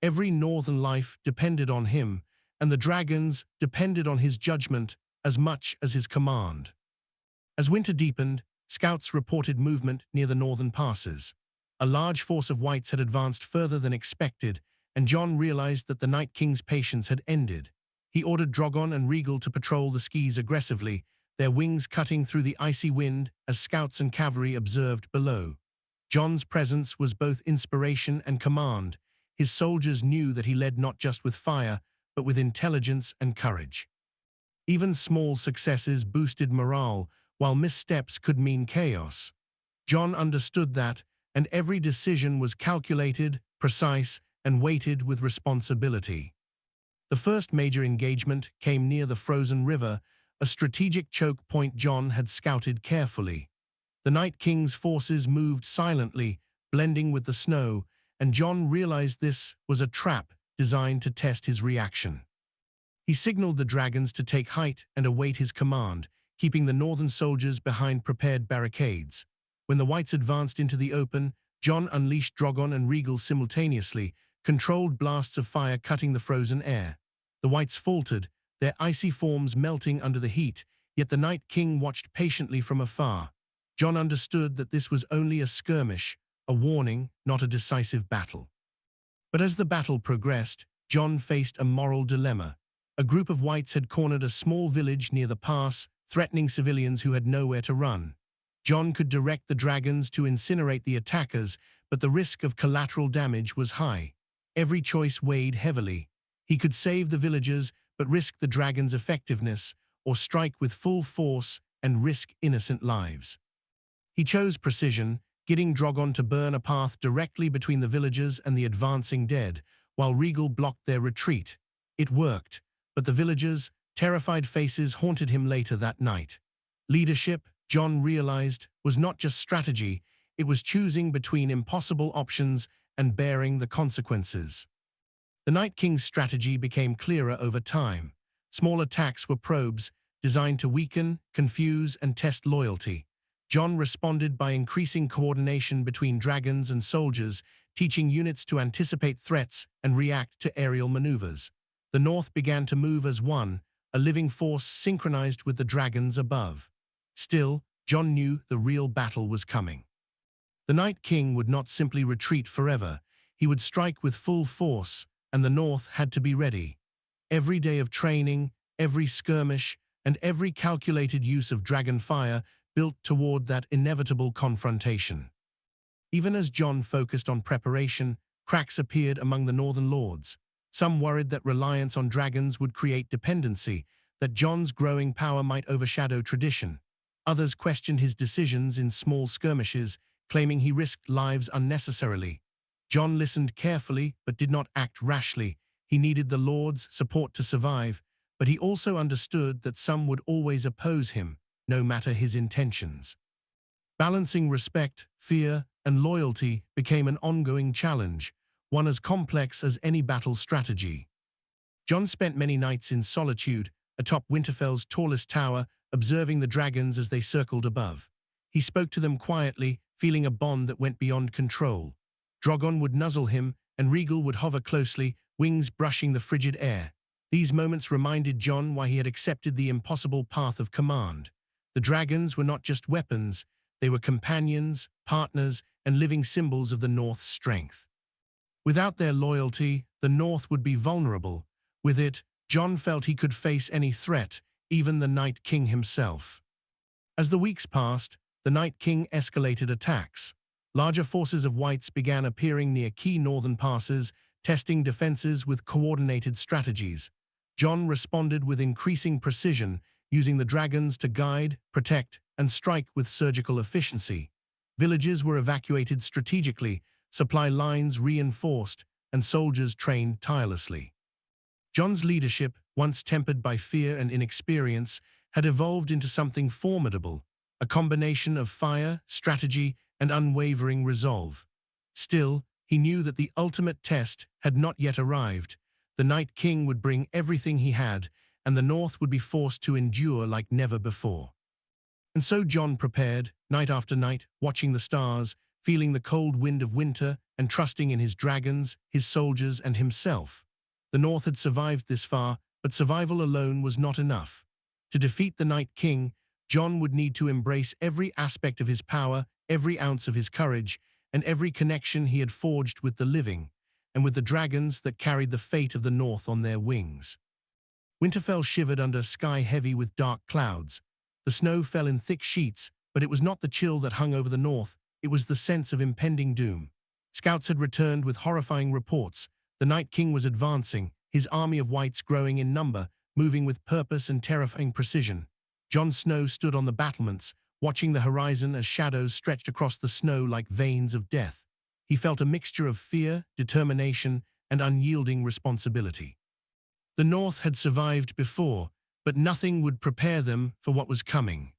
Every northern life depended on him, and the dragons depended on his judgment as much as his command. As winter deepened, scouts reported movement near the northern passes. A large force of whites had advanced further than expected, and Jon realized that the Night King's patience had ended. He ordered Drogon and Rhaegal to patrol the skis aggressively, their wings cutting through the icy wind as scouts and cavalry observed below. Jon's presence was both inspiration and command. His soldiers knew that he led not just with fire, but with intelligence and courage. Even small successes boosted morale, while missteps could mean chaos. Jon understood that, and every decision was calculated, precise, and weighted with responsibility. The first major engagement came near the frozen river, a strategic choke point Jon had scouted carefully. The Night King's forces moved silently, blending with the snow, and Jon realized this was a trap designed to test his reaction. He signaled the dragons to take height and await his command, keeping the northern soldiers behind prepared barricades. When the whites advanced into the open, Jon unleashed Drogon and Rhaegal simultaneously, controlled blasts of fire cutting the frozen air. The whites faltered, their icy forms melting under the heat, yet the Night King watched patiently from afar. Jon understood that this was only a skirmish, a warning, not a decisive battle. But as the battle progressed, Jon faced a moral dilemma. A group of whites had cornered a small village near the pass, threatening civilians who had nowhere to run. Jon could direct the dragons to incinerate the attackers, but the risk of collateral damage was high. Every choice weighed heavily. He could save the villagers, but risk the dragons' effectiveness, or strike with full force and risk innocent lives. He chose precision, getting Drogon to burn a path directly between the villagers and the advancing dead, while Rhaegal blocked their retreat. It worked, but the villagers' terrified faces haunted him later that night. Leadership, Jon realized, was not just strategy, it was choosing between impossible options and bearing the consequences. The Night King's strategy became clearer over time. Small attacks were probes, designed to weaken, confuse, and test loyalty. Jon responded by increasing coordination between dragons and soldiers, teaching units to anticipate threats and react to aerial maneuvers. The North began to move as one, a living force synchronized with the dragons above. Still, Jon knew the real battle was coming. The Night King would not simply retreat forever. He would strike with full force, and the North had to be ready. Every day of training, every skirmish, and every calculated use of dragon fire built toward that inevitable confrontation. Even as Jon focused on preparation, cracks appeared among the northern lords. Some worried that reliance on dragons would create dependency, that Jon's growing power might overshadow tradition. Others questioned his decisions in small skirmishes, claiming he risked lives unnecessarily. Jon listened carefully but did not act rashly. He needed the Lord's support to survive, but he also understood that some would always oppose him, no matter his intentions. Balancing respect, fear, and loyalty became an ongoing challenge, one as complex as any battle strategy. Jon spent many nights in solitude, atop Winterfell's tallest tower, observing the dragons as they circled above. He spoke to them quietly, feeling a bond that went beyond control. Drogon would nuzzle him, and Rhaegal would hover closely, wings brushing the frigid air. These moments reminded Jon why he had accepted the impossible path of command. The dragons were not just weapons, they were companions, partners, and living symbols of the North's strength. Without their loyalty, the North would be vulnerable. With it, Jon felt he could face any threat, even the Night King himself. As the weeks passed, the Night King escalated attacks. Larger forces of whites began appearing near key northern passes, testing defenses with coordinated strategies. Jon responded with increasing precision, using the dragons to guide, protect, and strike with surgical efficiency. Villages were evacuated strategically, supply lines reinforced, and soldiers trained tirelessly. Jon's leadership, once tempered by fear and inexperience, had evolved into something formidable, a combination of fire, strategy, and unwavering resolve. Still, he knew that the ultimate test had not yet arrived. The Night King would bring everything he had, and the North would be forced to endure like never before. And so Jon prepared, night after night, watching the stars, feeling the cold wind of winter, and trusting in his dragons, his soldiers, and himself. The North had survived this far, but survival alone was not enough. To defeat the Night King, Jon would need to embrace every aspect of his power, every ounce of his courage, and every connection he had forged with the living, and with the dragons that carried the fate of the North on their wings. Winterfell shivered under a sky heavy with dark clouds. The snow fell in thick sheets, but it was not the chill that hung over the North, it was the sense of impending doom. Scouts had returned with horrifying reports. The Night King was advancing, his army of whites growing in number, moving with purpose and terrifying precision. Jon Snow stood on the battlements, watching the horizon as shadows stretched across the snow like veins of death. He felt a mixture of fear, determination, and unyielding responsibility. The North had survived before, but nothing would prepare them for what was coming.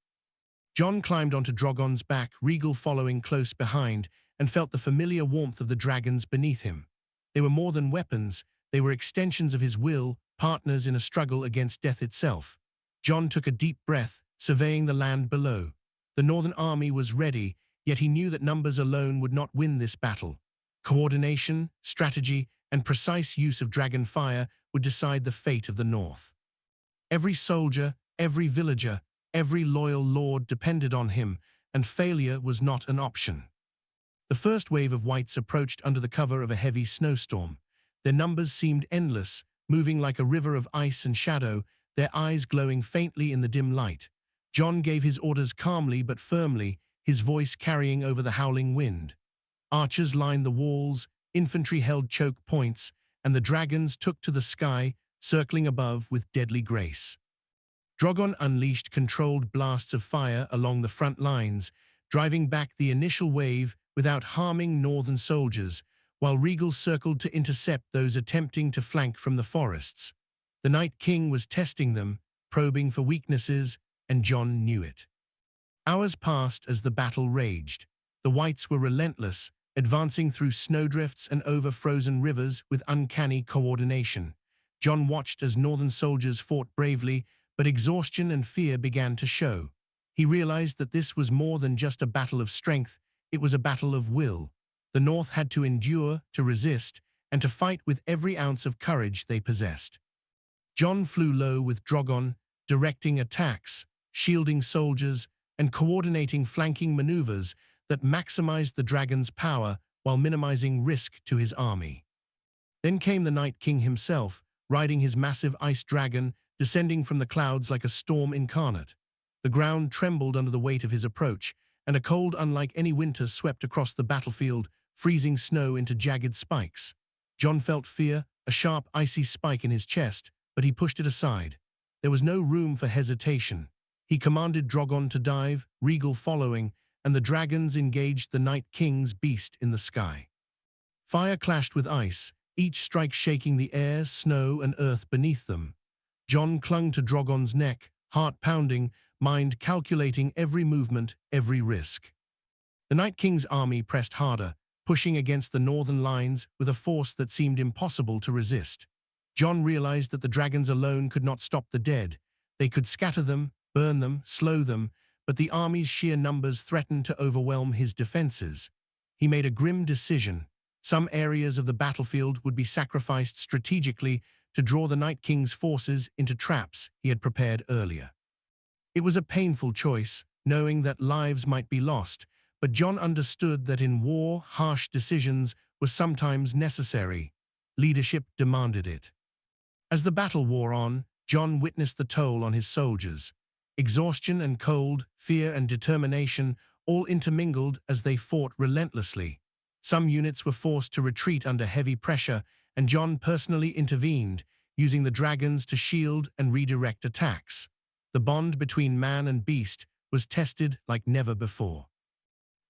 Jon climbed onto Drogon's back, Rhaegal following close behind, and felt the familiar warmth of the dragons beneath him. They were more than weapons, they were extensions of his will, partners in a struggle against death itself. Jon took a deep breath, surveying the land below. The Northern army was ready, yet he knew that numbers alone would not win this battle. Coordination, strategy, and precise use of dragon fire would decide the fate of the North. Every soldier, every villager, every loyal lord depended on him, and failure was not an option. The first wave of whites approached under the cover of a heavy snowstorm. Their numbers seemed endless, moving like a river of ice and shadow, their eyes glowing faintly in the dim light. Jon gave his orders calmly but firmly, his voice carrying over the howling wind. Archers lined the walls, infantry held choke points, and the dragons took to the sky, circling above with deadly grace. Drogon unleashed controlled blasts of fire along the front lines, driving back the initial wave without harming northern soldiers, while Rhaegal circled to intercept those attempting to flank from the forests. The Night King was testing them, probing for weaknesses, and Jon knew it. Hours passed as the battle raged. The whites were relentless, advancing through snowdrifts and over frozen rivers with uncanny coordination. Jon watched as northern soldiers fought bravely, but exhaustion and fear began to show. He realized that this was more than just a battle of strength, it was a battle of will. The North had to endure, to resist, and to fight with every ounce of courage they possessed. Jon flew low with Drogon, directing attacks, shielding soldiers, and coordinating flanking maneuvers that maximized the dragon's power while minimizing risk to his army. Then came the Night King himself, riding his massive ice dragon, descending from the clouds like a storm incarnate. The ground trembled under the weight of his approach, and a cold unlike any winter swept across the battlefield, freezing snow into jagged spikes. Jon felt fear, a sharp, icy spike in his chest, but he pushed it aside. There was no room for hesitation. He commanded Drogon to dive, Rhaegal following, and the dragons engaged the Night King's beast in the sky. Fire clashed with ice, each strike shaking the air, snow, and earth beneath them. Jon clung to Drogon's neck, heart pounding, mind calculating every movement, every risk. The Night King's army pressed harder, pushing against the northern lines with a force that seemed impossible to resist. Jon realized that the dragons alone could not stop the dead. They could scatter them, burn them, slow them, but the army's sheer numbers threatened to overwhelm his defenses. He made a grim decision. Some areas of the battlefield would be sacrificed strategically to draw the Night King's forces into traps he had prepared earlier. It was a painful choice, knowing that lives might be lost, but Jon understood that in war, harsh decisions were sometimes necessary. Leadership demanded it. As the battle wore on, Jon witnessed the toll on his soldiers. Exhaustion and cold, fear and determination all intermingled as they fought relentlessly. Some units were forced to retreat under heavy pressure, and Jon personally intervened, using the dragons to shield and redirect attacks. The bond between man and beast was tested like never before.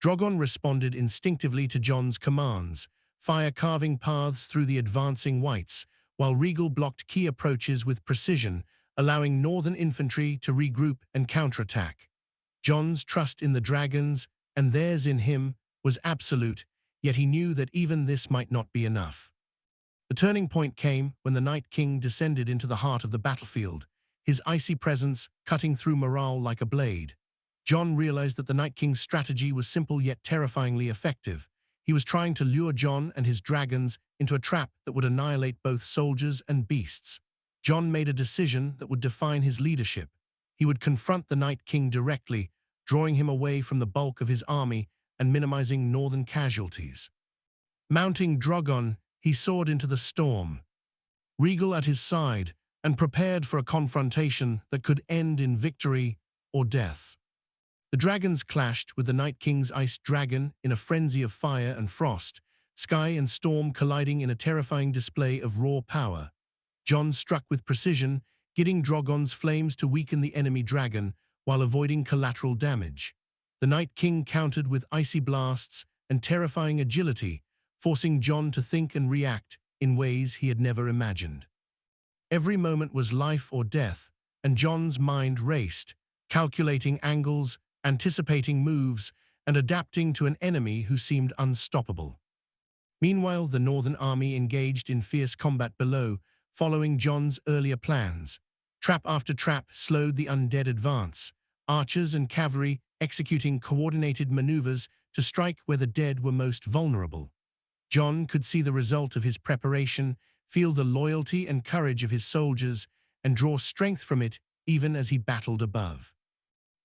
Drogon responded instinctively to Jon's commands, fire carving paths through the advancing whites, while Rhaegal blocked key approaches with precision, allowing northern infantry to regroup and counterattack. Jon's trust in the dragons, and theirs in him, was absolute, yet he knew that even this might not be enough. The turning point came when the Night King descended into the heart of the battlefield, his icy presence cutting through morale like a blade. Jon realized that the Night King's strategy was simple yet terrifyingly effective. He was trying to lure Jon and his dragons into a trap that would annihilate both soldiers and beasts. Jon made a decision that would define his leadership. He would confront the Night King directly, drawing him away from the bulk of his army and minimizing northern casualties. Mounting Drogon, he soared into the storm, Rhaegal at his side, and prepared for a confrontation that could end in victory or death. The dragons clashed with the Night King's ice dragon in a frenzy of fire and frost, sky and storm colliding in a terrifying display of raw power. Jon struck with precision, getting Drogon's flames to weaken the enemy dragon while avoiding collateral damage. The Night King countered with icy blasts and terrifying agility, forcing Jon to think and react in ways he had never imagined. Every moment was life or death, and Jon's mind raced, calculating angles, anticipating moves, and adapting to an enemy who seemed unstoppable. Meanwhile, the Northern Army engaged in fierce combat below, following Jon's earlier plans. Trap after trap slowed the undead advance, archers and cavalry executing coordinated maneuvers to strike where the dead were most vulnerable. Jon could see the result of his preparation, feel the loyalty and courage of his soldiers, and draw strength from it even as he battled above.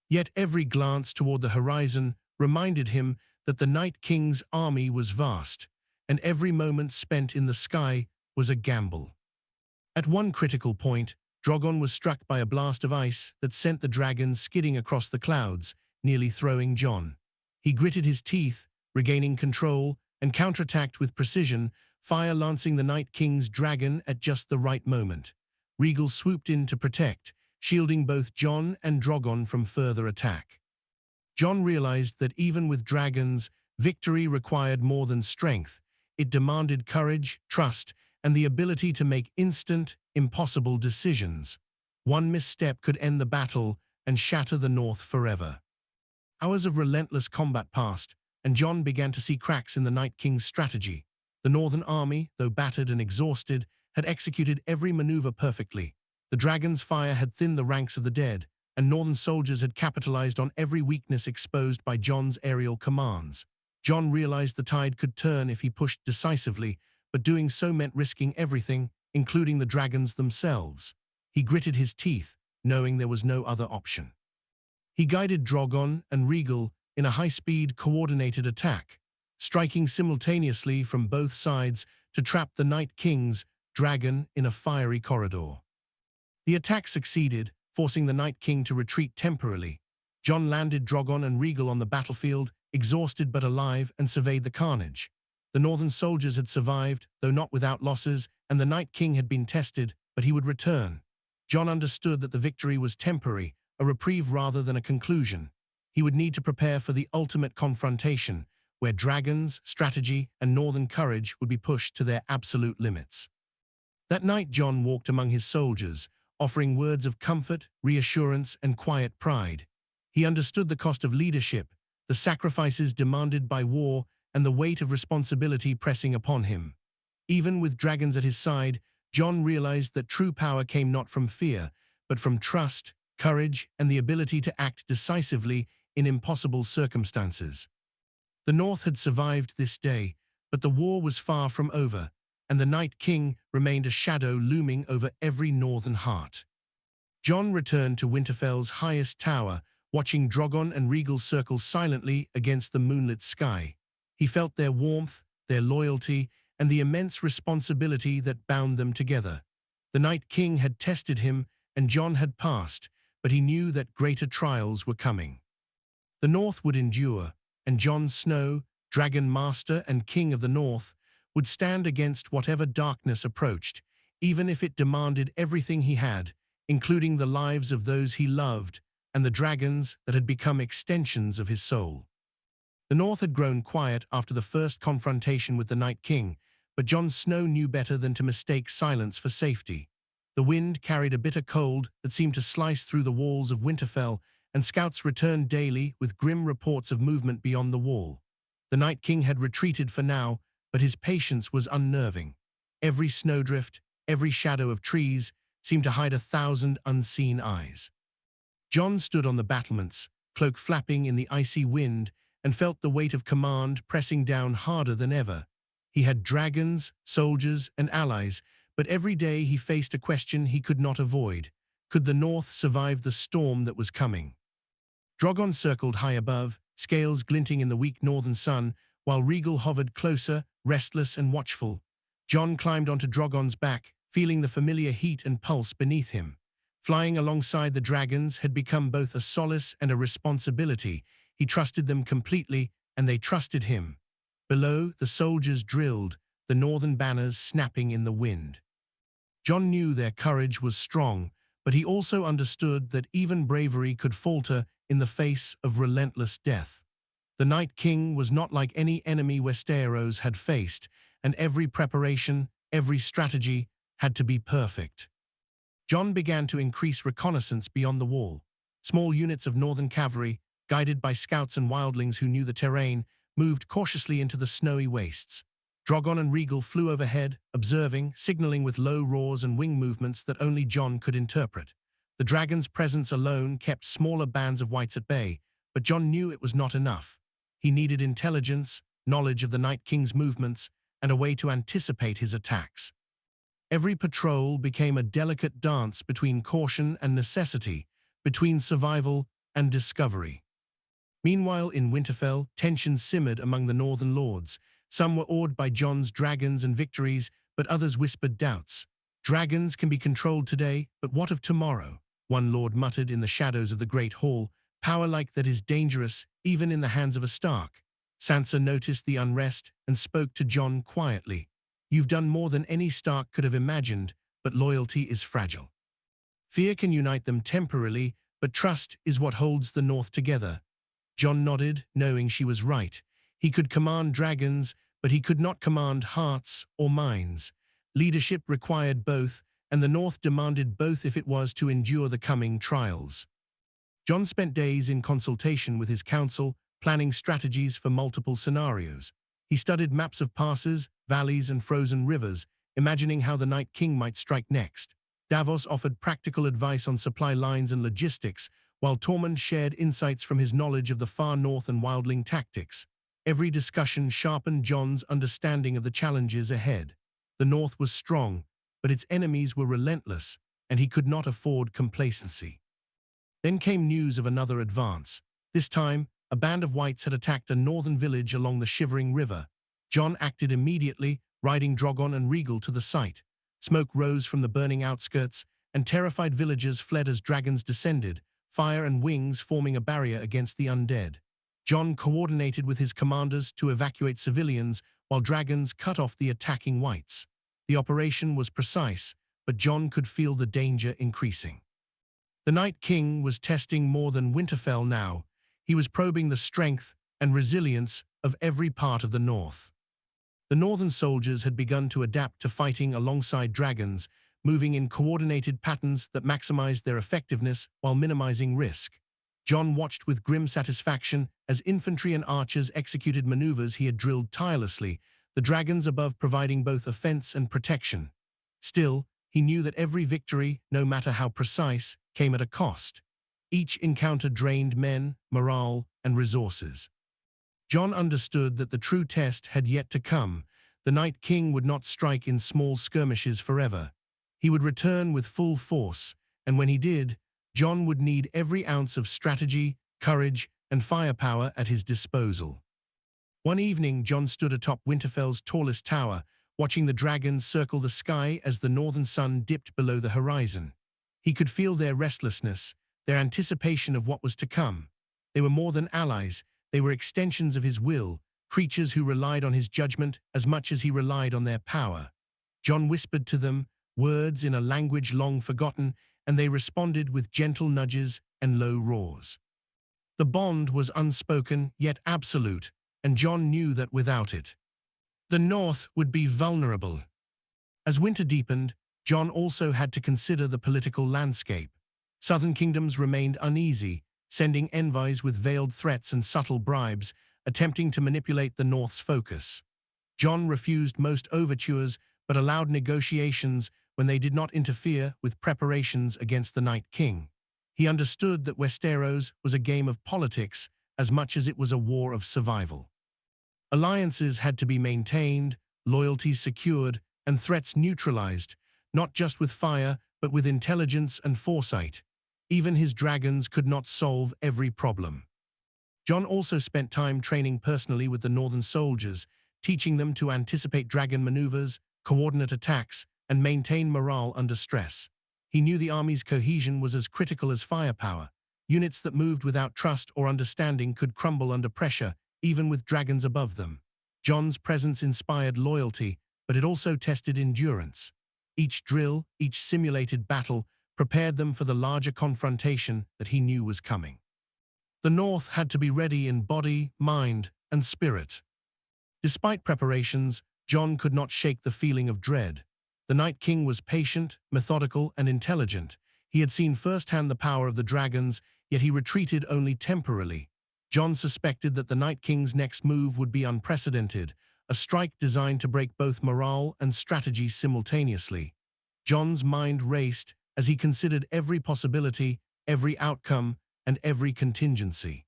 Yet every glance toward the horizon reminded him that the Night King's army was vast, and every moment spent in the sky was a gamble. At one critical point, Drogon was struck by a blast of ice that sent the dragons skidding across the clouds, nearly throwing Jon. He gritted his teeth, regaining control, and counterattacked with precision, fire lancing the Night King's dragon at just the right moment. Rhaegal swooped in to protect, shielding both Jon and Drogon from further attack. Jon realized that even with dragons, victory required more than strength. It demanded courage, trust, and the ability to make instant, impossible decisions. One misstep could end the battle and shatter the North forever. Hours of relentless combat passed, and Jon began to see cracks in the Night King's strategy. The Northern Army, though battered and exhausted, had executed every maneuver perfectly. The dragon's fire had thinned the ranks of the dead, and Northern soldiers had capitalized on every weakness exposed by Jon's aerial commands. Jon realized the tide could turn if he pushed decisively, but doing so meant risking everything, including the dragons themselves. He gritted his teeth, knowing there was no other option. He guided Drogon and Rhaegal in a high-speed, coordinated attack, striking simultaneously from both sides to trap the Night King's dragon in a fiery corridor. The attack succeeded, forcing the Night King to retreat temporarily. Jon landed Drogon and Rhaegal on the battlefield, exhausted but alive, and surveyed the carnage. The Northern soldiers had survived, though not without losses, and the Night King had been tested, but he would return. Jon understood that the victory was temporary, a reprieve rather than a conclusion. He would need to prepare for the ultimate confrontation, where dragons, strategy, and Northern courage would be pushed to their absolute limits. That night Jon walked among his soldiers, offering words of comfort, reassurance, and quiet pride. He understood the cost of leadership, the sacrifices demanded by war, and the weight of responsibility pressing upon him. Even with dragons at his side, Jon realized that true power came not from fear, but from trust, courage, and the ability to act decisively in impossible circumstances. The North had survived this day, but the war was far from over, and the Night King remained a shadow looming over every northern heart. Jon returned to Winterfell's highest tower, watching Drogon and Rhaegal circle silently against the moonlit sky. He felt their warmth, their loyalty, and the immense responsibility that bound them together. The Night King had tested him, and Jon had passed, but he knew that greater trials were coming. The North would endure, and Jon Snow, Dragon Master and King of the North, would stand against whatever darkness approached, even if it demanded everything he had, including the lives of those he loved and the dragons that had become extensions of his soul. The North had grown quiet after the first confrontation with the Night King, but Jon Snow knew better than to mistake silence for safety. The wind carried a bitter cold that seemed to slice through the walls of Winterfell, and scouts returned daily with grim reports of movement beyond the wall. The Night King had retreated for now, but his patience was unnerving. Every snowdrift, every shadow of trees, seemed to hide 1,000 unseen eyes. Jon stood on the battlements, cloak flapping in the icy wind, and felt the weight of command pressing down harder than ever. He had dragons, soldiers, and allies, but every day he faced a question he could not avoid. Could the North survive the storm that was coming? Drogon circled high above, scales glinting in the weak northern sun, while Rhaegal hovered closer, restless and watchful. Jon climbed onto Drogon's back, feeling the familiar heat and pulse beneath him. Flying alongside the dragons had become both a solace and a responsibility. He trusted them completely, and they trusted him. Below, the soldiers drilled, the northern banners snapping in the wind. Jon knew their courage was strong, but he also understood that even bravery could falter in the face of relentless death. The Night King was not like any enemy Westeros had faced, and every preparation, every strategy had to be perfect. Jon began to increase reconnaissance beyond the wall. Small units of northern cavalry, guided by scouts and wildlings who knew the terrain, moved cautiously into the snowy wastes. Drogon and Rhaegal flew overhead, observing, signaling with low roars and wing movements that only Jon could interpret. The dragon's presence alone kept smaller bands of whites at bay, but Jon knew it was not enough. He needed intelligence, knowledge of the Night King's movements, and a way to anticipate his attacks. Every patrol became a delicate dance between caution and necessity, between survival and discovery. Meanwhile, in Winterfell, tensions simmered among the northern lords. Some were awed by Jon's dragons and victories, but others whispered doubts. Dragons can be controlled today, but what of tomorrow? One lord muttered in the shadows of the great hall, power like that is dangerous, even in the hands of a Stark. Sansa noticed the unrest and spoke to Jon quietly. You've done more than any Stark could have imagined, but loyalty is fragile. Fear can unite them temporarily, but trust is what holds the North together. Jon nodded, knowing she was right. He could command dragons, but he could not command hearts or minds. Leadership required both, and the North demanded both if it was to endure the coming trials. Jon spent days in consultation with his council, planning strategies for multiple scenarios. He studied maps of passes, valleys, and frozen rivers, imagining how the Night King might strike next. Davos offered practical advice on supply lines and logistics, while Tormund shared insights from his knowledge of the far north and wildling tactics. Every discussion sharpened Jon's understanding of the challenges ahead. The North was strong, but its enemies were relentless, and he could not afford complacency. Then came news of another advance. This time, a band of whites had attacked a northern village along the shivering river. Jon acted immediately, riding Drogon and Rhaegal to the site. Smoke rose from the burning outskirts, and terrified villagers fled as dragons descended, fire and wings forming a barrier against the undead. Jon coordinated with his commanders to evacuate civilians, while dragons cut off the attacking whites. The operation was precise, but Jon could feel the danger increasing. The Night King was testing more than Winterfell now. He was probing the strength and resilience of every part of the North. The northern soldiers had begun to adapt to fighting alongside dragons, moving in coordinated patterns that maximized their effectiveness while minimizing risk. Jon watched with grim satisfaction as infantry and archers executed maneuvers he had drilled tirelessly, the dragons above providing both offense and protection. Still, he knew that every victory, no matter how precise, came at a cost. Each encounter drained men, morale, and resources. Jon understood that the true test had yet to come. The Night King would not strike in small skirmishes forever. He would return with full force, and when he did, Jon would need every ounce of strategy, courage, and firepower at his disposal. One evening, Jon stood atop Winterfell's tallest tower, watching the dragons circle the sky as the northern sun dipped below the horizon. He could feel their restlessness, their anticipation of what was to come. They were more than allies, they were extensions of his will, creatures who relied on his judgment as much as he relied on their power. Jon whispered to them, words in a language long forgotten, and they responded with gentle nudges and low roars. The bond was unspoken, yet absolute. and Jon knew that without it, the North would be vulnerable. As winter deepened, Jon also had to consider the political landscape. Southern kingdoms remained uneasy, sending envoys with veiled threats and subtle bribes, attempting to manipulate the North's focus. Jon refused most overtures but allowed negotiations when they did not interfere with preparations against the Night King. He understood that Westeros was a game of politics as much as it was a war of survival. Alliances had to be maintained, loyalties secured, and threats neutralized, not just with fire, but with intelligence and foresight. Even his dragons could not solve every problem. Jon also spent time training personally with the Northern soldiers, teaching them to anticipate dragon maneuvers, coordinate attacks, and maintain morale under stress. He knew the army's cohesion was as critical as firepower. Units that moved without trust or understanding could crumble under pressure, even with dragons above them. Jon's presence inspired loyalty, but it also tested endurance. Each drill, each simulated battle, prepared them for the larger confrontation that he knew was coming. The North had to be ready in body, mind, and spirit. Despite preparations, Jon could not shake the feeling of dread. The Night King was patient, methodical, and intelligent. He had seen firsthand the power of the dragons, yet he retreated only temporarily. Jon suspected that the Night King's next move would be unprecedented, a strike designed to break both morale and strategy simultaneously. Jon's mind raced as he considered every possibility, every outcome, and every contingency.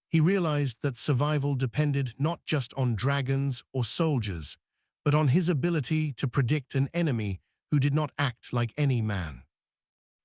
He realized that survival depended not just on dragons or soldiers, but on his ability to predict an enemy who did not act like any man.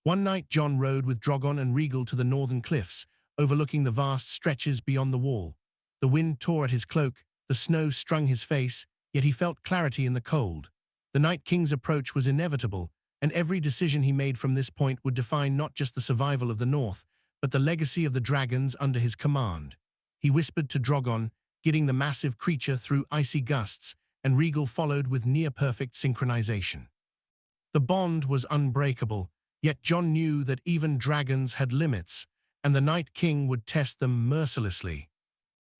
One night Jon rode with Drogon and Rhaegal to the northern cliffs, overlooking the vast stretches beyond the wall. The wind tore at his cloak, the snow strung his face, yet he felt clarity in the cold. The Night King's approach was inevitable, and every decision he made from this point would define not just the survival of the North, but the legacy of the dragons under his command. He whispered to Drogon, guiding the massive creature through icy gusts, and Rhaegal followed with near-perfect synchronization. The bond was unbreakable, yet Jon knew that even dragons had limits, and the Night King would test them mercilessly.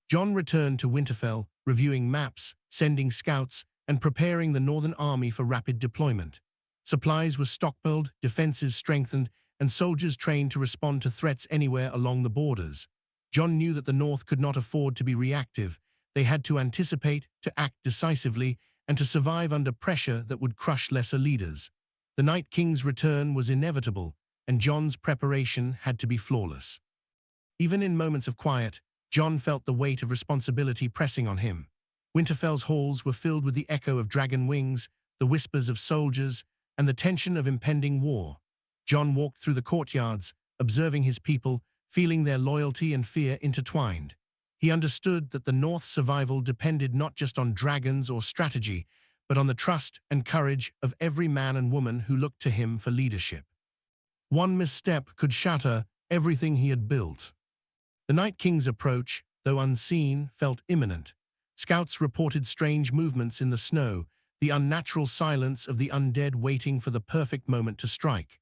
Jon returned to Winterfell, reviewing maps, sending scouts, and preparing the Northern Army for rapid deployment. Supplies were stockpiled, defenses strengthened, and soldiers trained to respond to threats anywhere along the borders. Jon knew that the North could not afford to be reactive. They had to anticipate, to act decisively, and to survive under pressure that would crush lesser leaders. The Night King's return was inevitable, and Jon's preparation had to be flawless. Even in moments of quiet, Jon felt the weight of responsibility pressing on him. Winterfell's halls were filled with the echo of dragon wings, the whispers of soldiers, and the tension of impending war. Jon walked through the courtyards, observing his people, feeling their loyalty and fear intertwined. He understood that the North's survival depended not just on dragons or strategy, but on the trust and courage of every man and woman who looked to him for leadership. One misstep could shatter everything he had built. The Night King's approach, though unseen, felt imminent. Scouts reported strange movements in the snow, the unnatural silence of the undead waiting for the perfect moment to strike.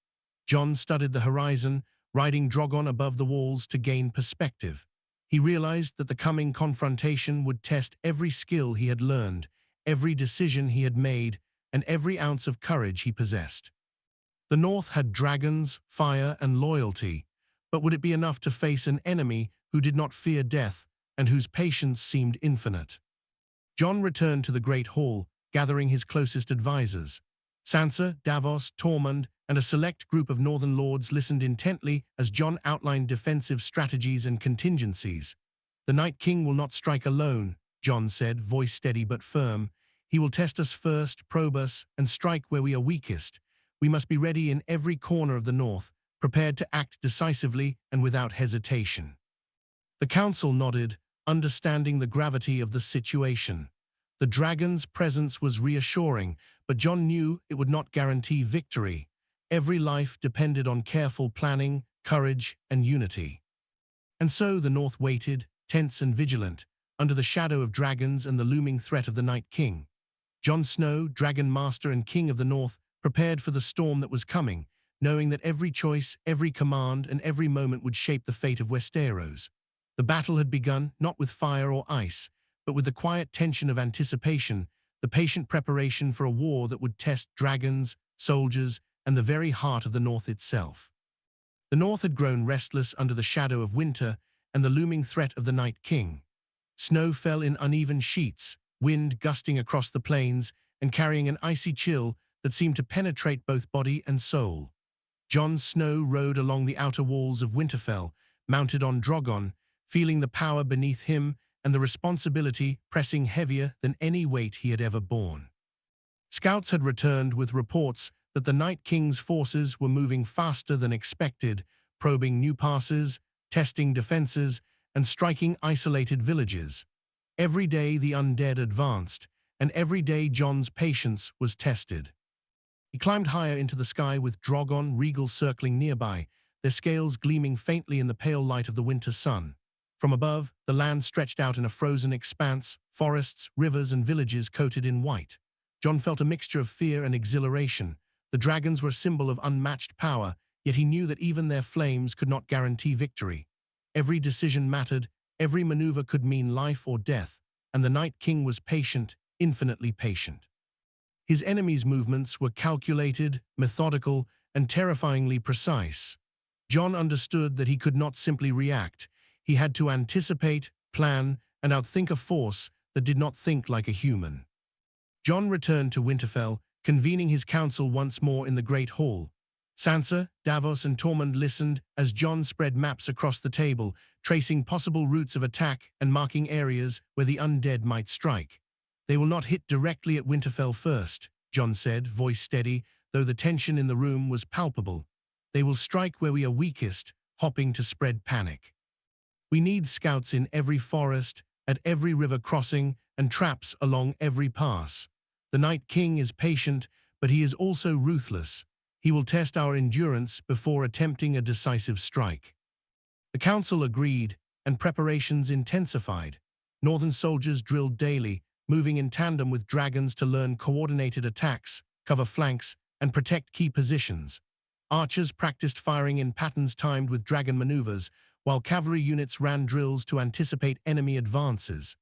Jon studied the horizon, riding Drogon above the walls to gain perspective. He realized that the coming confrontation would test every skill he had learned, every decision he had made, and every ounce of courage he possessed. The North had dragons, fire, and loyalty, but would it be enough to face an enemy who did not fear death and whose patience seemed infinite? Jon returned to the Great Hall, gathering his closest advisors. Sansa, Davos, Tormund, and a select group of Northern lords listened intently as Jon outlined defensive strategies and contingencies. "The Night King will not strike alone," Jon said, voice steady but firm. "He will test us first, probe us, and strike where we are weakest. We must be ready in every corner of the North, prepared to act decisively and without hesitation." The council nodded, understanding the gravity of the situation. The dragon's presence was reassuring, but Jon knew it would not guarantee victory. Every life depended on careful planning, courage, and unity. And so the North waited, tense and vigilant, under the shadow of dragons and the looming threat of the Night King. Jon Snow, Dragon Master and King of the North, prepared for the storm that was coming, knowing that every choice, every command, and every moment would shape the fate of Westeros. The battle had begun, not with fire or ice, but with the quiet tension of anticipation, the patient preparation for a war that would test dragons, soldiers, and the very heart of the North itself. The North had grown restless under the shadow of winter and the looming threat of the Night King. Snow fell in uneven sheets, wind gusting across the plains and carrying an icy chill that seemed to penetrate both body and soul. Jon Snow rode along the outer walls of Winterfell, mounted on Drogon, feeling the power beneath him and the responsibility pressing heavier than any weight he had ever borne. Scouts had returned with reports that the Night King's forces were moving faster than expected, probing new passes, testing defenses, and striking isolated villages. Every day the undead advanced, and every day Jon's patience was tested. He climbed higher into the sky with Drogon and Rhaegal circling nearby, their scales gleaming faintly in the pale light of the winter sun. From above, the land stretched out in a frozen expanse, forests, rivers, and villages coated in white. Jon felt a mixture of fear and exhilaration. The dragons were a symbol of unmatched power, yet he knew that even their flames could not guarantee victory. Every decision mattered, every maneuver could mean life or death, and the Night King was patient, infinitely patient. His enemies' movements were calculated, methodical, and terrifyingly precise. Jon understood that he could not simply react. He had to anticipate, plan, and outthink a force that did not think like a human. Jon returned to Winterfell, convening his council once more in the Great Hall. Sansa, Davos, and Tormund listened as Jon spread maps across the table, tracing possible routes of attack and marking areas where the undead might strike. "They will not hit directly at Winterfell first," Jon said, voice steady, though the tension in the room was palpable. "They will strike where we are weakest, hoping to spread panic. We need scouts in every forest, at every river crossing, and traps along every pass. The Night King is patient, but he is also ruthless. He will test our endurance before attempting a decisive strike." The council agreed, and preparations intensified. Northern soldiers drilled daily, moving in tandem with dragons to learn coordinated attacks, cover flanks, and protect key positions. Archers practiced firing in patterns timed with dragon maneuvers, while cavalry units ran drills to anticipate enemy advances.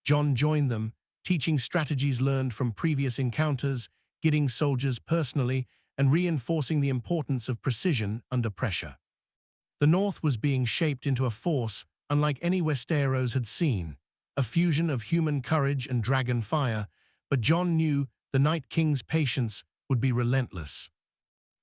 Jon joined them, teaching strategies learned from previous encounters, guiding soldiers personally, and reinforcing the importance of precision under pressure. The North was being shaped into a force unlike any Westeros had seen, a fusion of human courage and dragon fire, but Jon knew the Night King's patience would be relentless.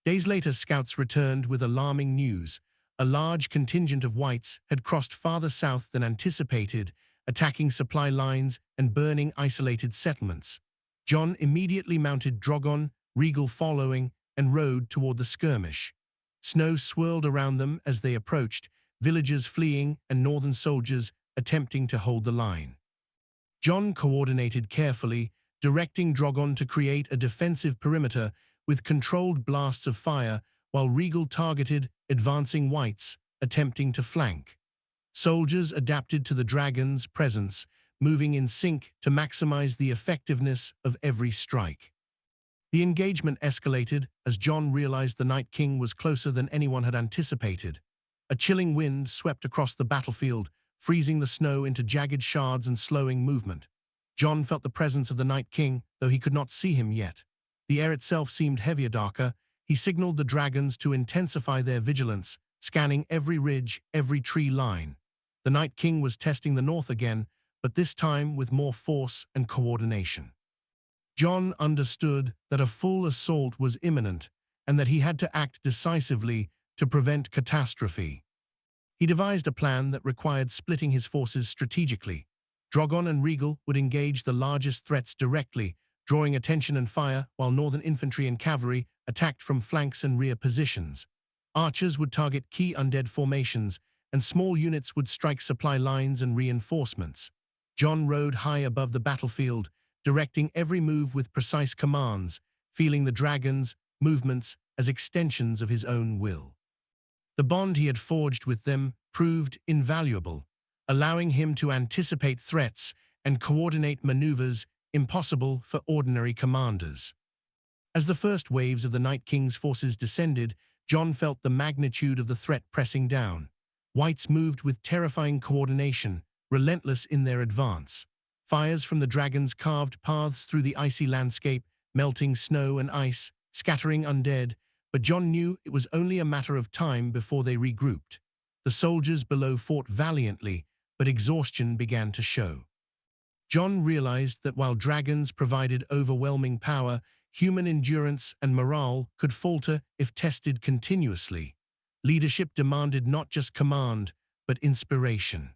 Days later, scouts returned with alarming news. A large contingent of whites had crossed farther south than anticipated, attacking supply lines and burning isolated settlements. Jon immediately mounted Drogon, Rhaegal following, and rode toward the skirmish. Snow swirled around them as they approached, villagers fleeing and northern soldiers attempting to hold the line. Jon coordinated carefully, directing Drogon to create a defensive perimeter with controlled blasts of fire, while Rhaegal targeted advancing whites, attempting to flank. Soldiers adapted to the dragon's presence, moving in sync to maximize the effectiveness of every strike. The engagement escalated as Jon realized the Night King was closer than anyone had anticipated. A chilling wind swept across the battlefield, freezing the snow into jagged shards and slowing movement. Jon felt the presence of the Night King, though he could not see him yet. The air itself seemed heavier, darker. He signaled the dragons to intensify their vigilance, scanning every ridge, every tree line. The Night King was testing the north again, but this time with more force and coordination. Jon understood that a full assault was imminent and that he had to act decisively to prevent catastrophe. He devised a plan that required splitting his forces strategically. Drogon and Rhaegal would engage the largest threats directly, drawing attention and fire, while northern infantry and cavalry attacked from flanks and rear positions. Archers would target key undead formations, and small units would strike supply lines and reinforcements. Jon rode high above the battlefield, directing every move with precise commands, feeling the dragons' movements as extensions of his own will. The bond he had forged with them proved invaluable, allowing him to anticipate threats and coordinate maneuvers impossible for ordinary commanders. As the first waves of the Night King's forces descended, Jon felt the magnitude of the threat pressing down. Whites moved with terrifying coordination, relentless in their advance. Fires from the dragons carved paths through the icy landscape, melting snow and ice, scattering undead, but Jon knew it was only a matter of time before they regrouped. The soldiers below fought valiantly, but exhaustion began to show. Jon realized that while dragons provided overwhelming power, human endurance and morale could falter if tested continuously. Leadership demanded not just command, but inspiration.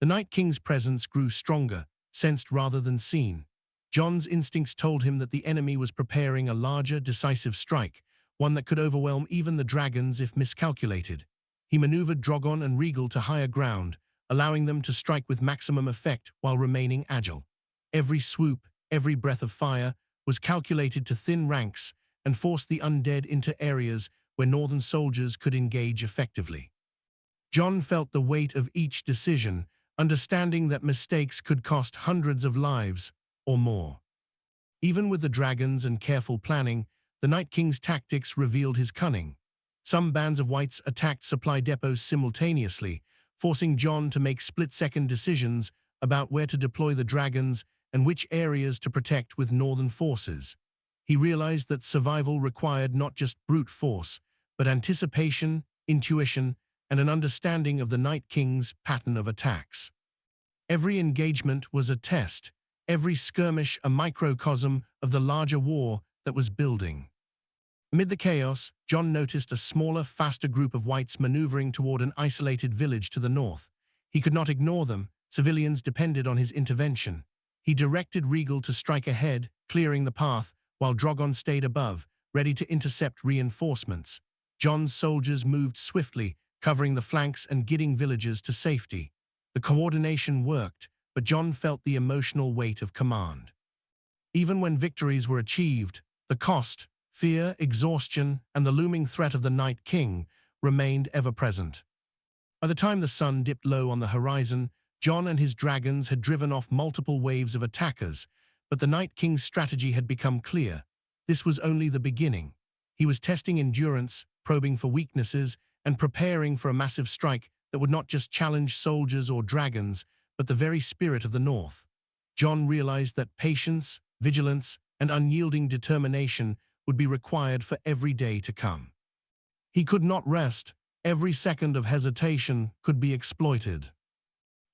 The Night King's presence grew stronger, sensed rather than seen. Jon's instincts told him that the enemy was preparing a larger, decisive strike, one that could overwhelm even the dragons if miscalculated. He maneuvered Drogon and Rhaegal to higher ground, allowing them to strike with maximum effect while remaining agile. Every swoop, every breath of fire, was calculated to thin ranks and force the undead into areas where northern soldiers could engage effectively. Jon felt the weight of each decision, understanding that mistakes could cost hundreds of lives or more. Even with the dragons and careful planning, the Night King's tactics revealed his cunning. Some bands of whites attacked supply depots simultaneously, forcing Jon to make split-second decisions about where to deploy the dragons and which areas to protect with northern forces. He realized that survival required not just brute force, but anticipation, intuition, and an understanding of the Night King's pattern of attacks. Every engagement was a test, every skirmish a microcosm of the larger war that was building. Amid the chaos, Jon noticed a smaller, faster group of whites maneuvering toward an isolated village to the north. He could not ignore them. Civilians depended on his intervention. He directed Rhaegal to strike ahead, clearing the path, while Drogon stayed above, ready to intercept reinforcements. Jon's soldiers moved swiftly, covering the flanks and guiding villagers to safety. The coordination worked, but Jon felt the emotional weight of command. Even when victories were achieved, the cost, fear, exhaustion, and the looming threat of the Night King remained ever-present. By the time the sun dipped low on the horizon, Jon and his dragons had driven off multiple waves of attackers, but the Night King's strategy had become clear. This was only the beginning. He was testing endurance, probing for weaknesses, and preparing for a massive strike that would not just challenge soldiers or dragons, but the very spirit of the North. Jon realized that patience, vigilance, and unyielding determination would be required for every day to come. He could not rest. Every second of hesitation could be exploited.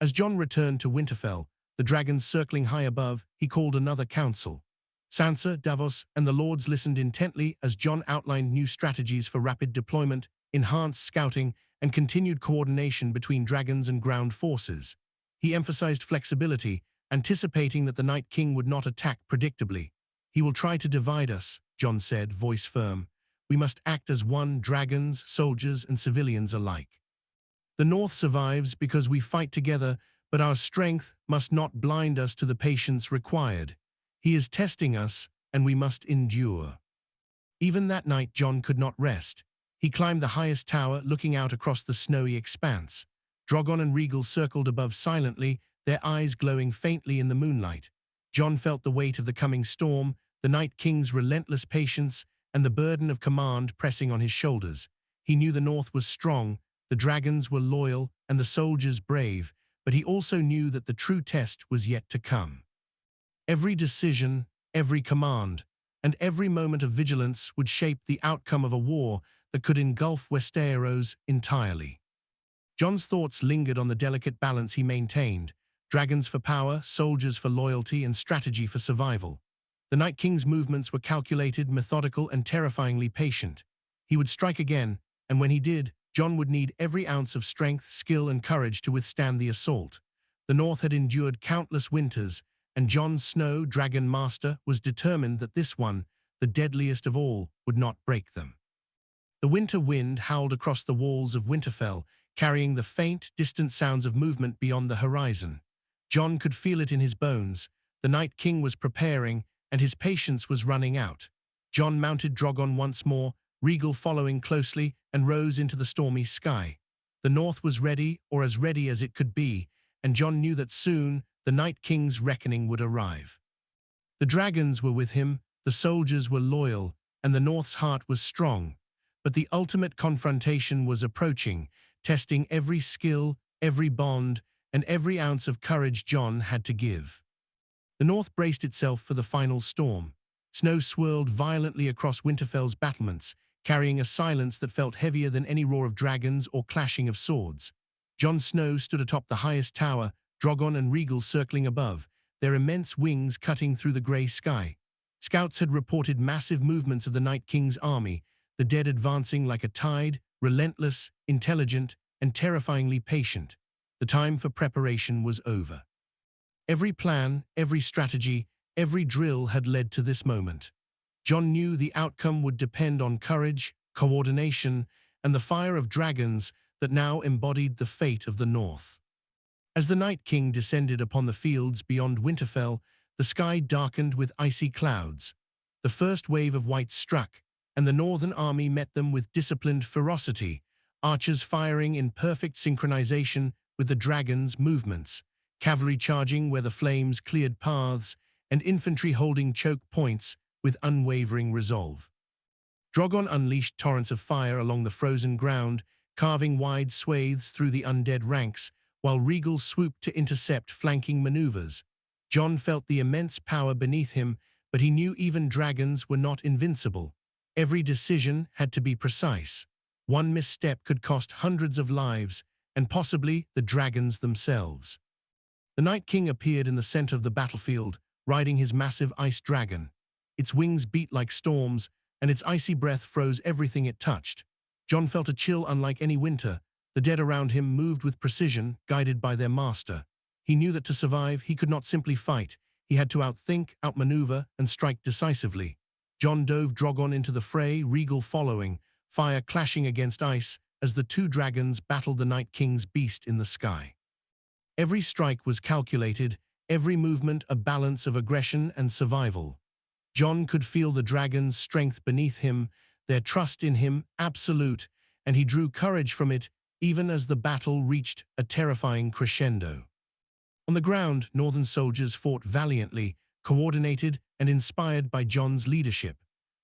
As Jon returned to Winterfell, the dragons circling high above, he called another council. Sansa, Davos, and the lords listened intently as Jon outlined new strategies for rapid deployment, enhanced scouting, and continued coordination between dragons and ground forces. He emphasized flexibility, anticipating that the Night King would not attack predictably. "He will try to divide us," Jon said, voice firm. "We must act as one, dragons, soldiers, and civilians alike. The North survives because we fight together, but our strength must not blind us to the patience required. He is testing us, and we must endure." Even that night, Jon could not rest. He climbed the highest tower, looking out across the snowy expanse. Drogon and Rhaegal circled above silently, their eyes glowing faintly in the moonlight. Jon felt the weight of the coming storm, the Night King's relentless patience, and the burden of command pressing on his shoulders. He knew the North was strong, the dragons were loyal, and the soldiers brave, but he also knew that the true test was yet to come. Every decision, every command, and every moment of vigilance would shape the outcome of a war that could engulf Westeros entirely. Jon's thoughts lingered on the delicate balance he maintained: dragons for power, soldiers for loyalty, and strategy for survival. The Night King's movements were calculated, methodical, and terrifyingly patient. He would strike again, and when he did, Jon would need every ounce of strength, skill, and courage to withstand the assault. The North had endured countless winters, and Jon Snow, Dragon Master, was determined that this one, the deadliest of all, would not break them. The winter wind howled across the walls of Winterfell, carrying the faint, distant sounds of movement beyond the horizon. Jon could feel it in his bones. The Night King was preparing, and his patience was running out. Jon mounted Drogon once more, Rhaegal following closely, and rose into the stormy sky. The North was ready, or as ready as it could be, and Jon knew that soon the Night King's reckoning would arrive. The dragons were with him, the soldiers were loyal, and the North's heart was strong. But the ultimate confrontation was approaching, testing every skill, every bond, and every ounce of courage Jon had to give. The North braced itself for the final storm. Snow swirled violently across Winterfell's battlements, carrying a silence that felt heavier than any roar of dragons or clashing of swords. Jon Snow stood atop the highest tower, Drogon and Rhaegal circling above, their immense wings cutting through the grey sky. Scouts had reported massive movements of the Night King's army, the dead advancing like a tide, relentless, intelligent, and terrifyingly patient. The time for preparation was over. Every plan, every strategy, every drill had led to this moment. Jon knew the outcome would depend on courage, coordination, and the fire of dragons that now embodied the fate of the North. As the Night King descended upon the fields beyond Winterfell, the sky darkened with icy clouds. The first wave of white struck, and the Northern army met them with disciplined ferocity, archers firing in perfect synchronization with the dragons' movements, cavalry charging where the flames cleared paths, and infantry holding choke points with unwavering resolve. Drogon unleashed torrents of fire along the frozen ground, carving wide swathes through the undead ranks, while Rhaegal swooped to intercept flanking maneuvers. Jon felt the immense power beneath him, but he knew even dragons were not invincible. Every decision had to be precise. One misstep could cost hundreds of lives, and possibly the dragons themselves. The Night King appeared in the center of the battlefield, riding his massive ice dragon. Its wings beat like storms, and its icy breath froze everything it touched. Jon felt a chill unlike any winter. The dead around him moved with precision, guided by their master. He knew that to survive, he could not simply fight. He had to outthink, outmaneuver, and strike decisively. Jon dove Drogon into the fray, Rhaegal following, fire clashing against ice as the two dragons battled the Night King's beast in the sky. Every strike was calculated, every movement a balance of aggression and survival. Jon could feel the dragon's strength beneath him, their trust in him absolute, and he drew courage from it even as the battle reached a terrifying crescendo. On the ground, Northern soldiers fought valiantly, coordinated and inspired by Jon's leadership.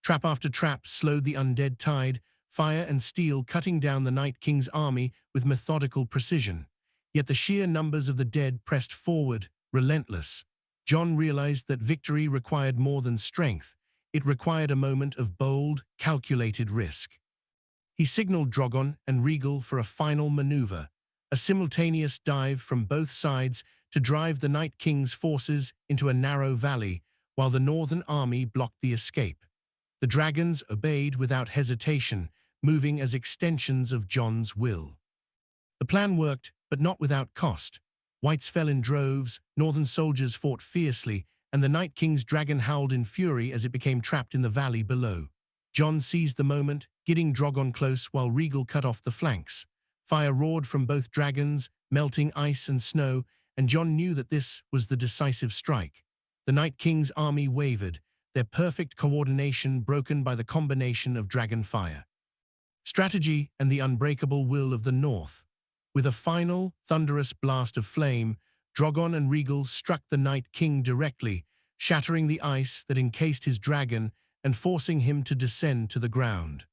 Trap after trap slowed the undead tide, fire and steel cutting down the Night King's army with methodical precision. Yet the sheer numbers of the dead pressed forward, relentless. Jon realized that victory required more than strength. It required a moment of bold, calculated risk. He signaled Drogon and Rhaegal for a final maneuver, a simultaneous dive from both sides to drive the Night King's forces into a narrow valley, while the Northern army blocked the escape. The dragons obeyed without hesitation, moving as extensions of Jon's will. The plan worked, but not without cost. Whites fell in droves, Northern soldiers fought fiercely, and the Night King's dragon howled in fury as it became trapped in the valley below. Jon seized the moment, getting Drogon close while Rhaegal cut off the flanks. Fire roared from both dragons, melting ice and snow, and Jon knew that this was the decisive strike. The Night King's army wavered, their perfect coordination broken by the combination of dragon fire, strategy, and the unbreakable will of the North. With a final, thunderous blast of flame, Drogon and Rhaegal struck the Night King directly, shattering the ice that encased his dragon and forcing him to descend to the ground.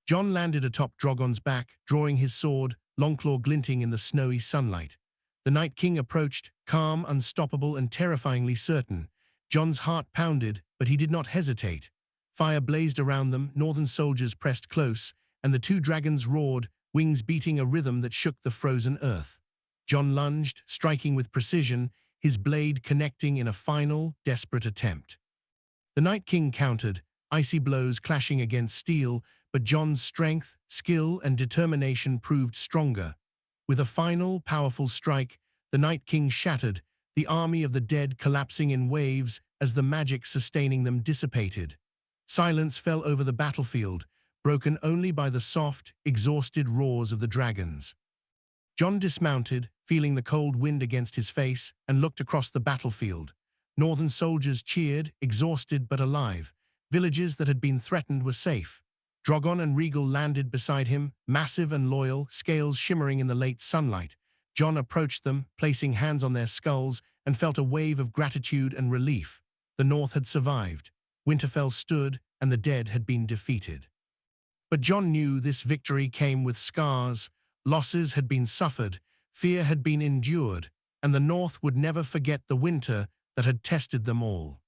Jon landed atop Drogon's back, drawing his sword, Longclaw glinting in the snowy sunlight. The Night King approached, calm, unstoppable, and terrifyingly certain. Jon's heart pounded, but he did not hesitate. Fire blazed around them, Northern soldiers pressed close, and the two dragons roared, wings beating a rhythm that shook the frozen earth. Jon lunged, striking with precision, his blade connecting in a final, desperate attempt. The Night King countered, icy blows clashing against steel, but Jon's strength, skill, and determination proved stronger. With a final, powerful strike, the Night King shattered, the army of the dead collapsing in waves as the magic sustaining them dissipated. Silence fell over the battlefield, broken only by the soft, exhausted roars of the dragons. Jon dismounted, feeling the cold wind against his face, and looked across the battlefield. Northern soldiers cheered, exhausted but alive. Villages that had been threatened were safe. Drogon and Rhaegal landed beside him, massive and loyal, scales shimmering in the late sunlight. Jon approached them, placing hands on their skulls, and felt a wave of gratitude and relief. The North had survived. Winterfell stood, and the dead had been defeated. But Jon knew this victory came with scars. Losses had been suffered, fear had been endured, and the North would never forget the winter that had tested them all.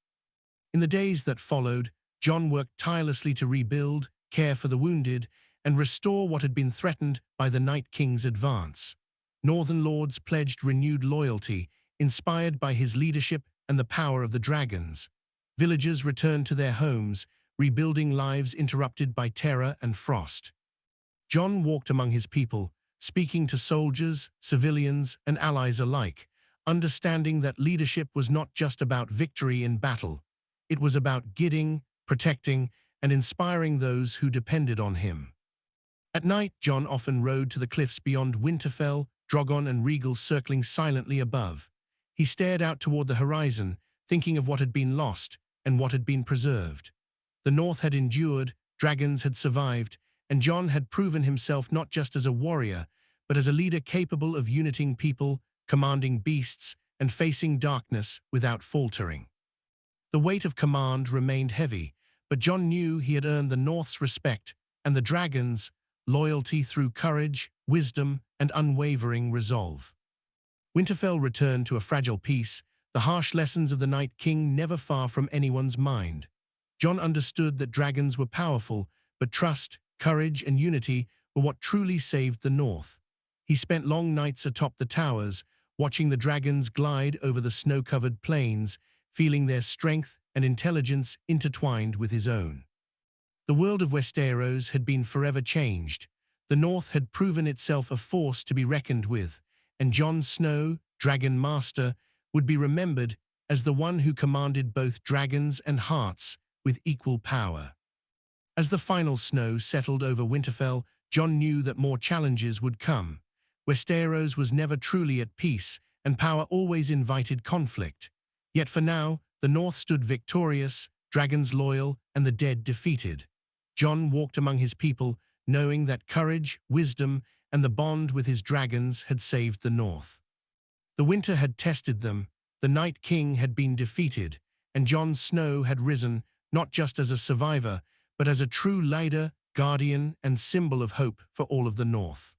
In the days that followed, Jon worked tirelessly to rebuild, care for the wounded, and restore what had been threatened by the Night King's advance. Northern lords pledged renewed loyalty, inspired by his leadership and the power of the dragons. Villagers returned to their homes, rebuilding lives interrupted by terror and frost. Jon walked among his people, speaking to soldiers, civilians, and allies alike, understanding that leadership was not just about victory in battle. It was about guiding, protecting, and inspiring those who depended on him. At night, Jon often rode to the cliffs beyond Winterfell, Drogon and Rhaegal circling silently above. He stared out toward the horizon, thinking of what had been lost and what had been preserved. The North had endured, dragons had survived, and Jon had proven himself not just as a warrior, but as a leader capable of uniting people, commanding beasts, and facing darkness without faltering. The weight of command remained heavy, but Jon knew he had earned the North's respect and the dragons' loyalty through courage, wisdom, and unwavering resolve. Winterfell returned to a fragile peace, the harsh lessons of the Night King never far from anyone's mind. Jon understood that dragons were powerful, but trust, courage, and unity were what truly saved the North. He spent long nights atop the towers, watching the dragons glide over the snow-covered plains, feeling their strength and intelligence intertwined with his own. The world of Westeros had been forever changed. The North had proven itself a force to be reckoned with, and Jon Snow, Dragon Master, would be remembered as the one who commanded both dragons and hearts with equal power. As the final snow settled over Winterfell, Jon knew that more challenges would come. Westeros was never truly at peace, and power always invited conflict. Yet for now, the North stood victorious, dragons loyal, and the dead defeated. Jon walked among his people, knowing that courage, wisdom, and the bond with his dragons had saved the North. The winter had tested them, the Night King had been defeated, and Jon Snow had risen, not just as a survivor, but as a true leader, guardian, and symbol of hope for all of the North.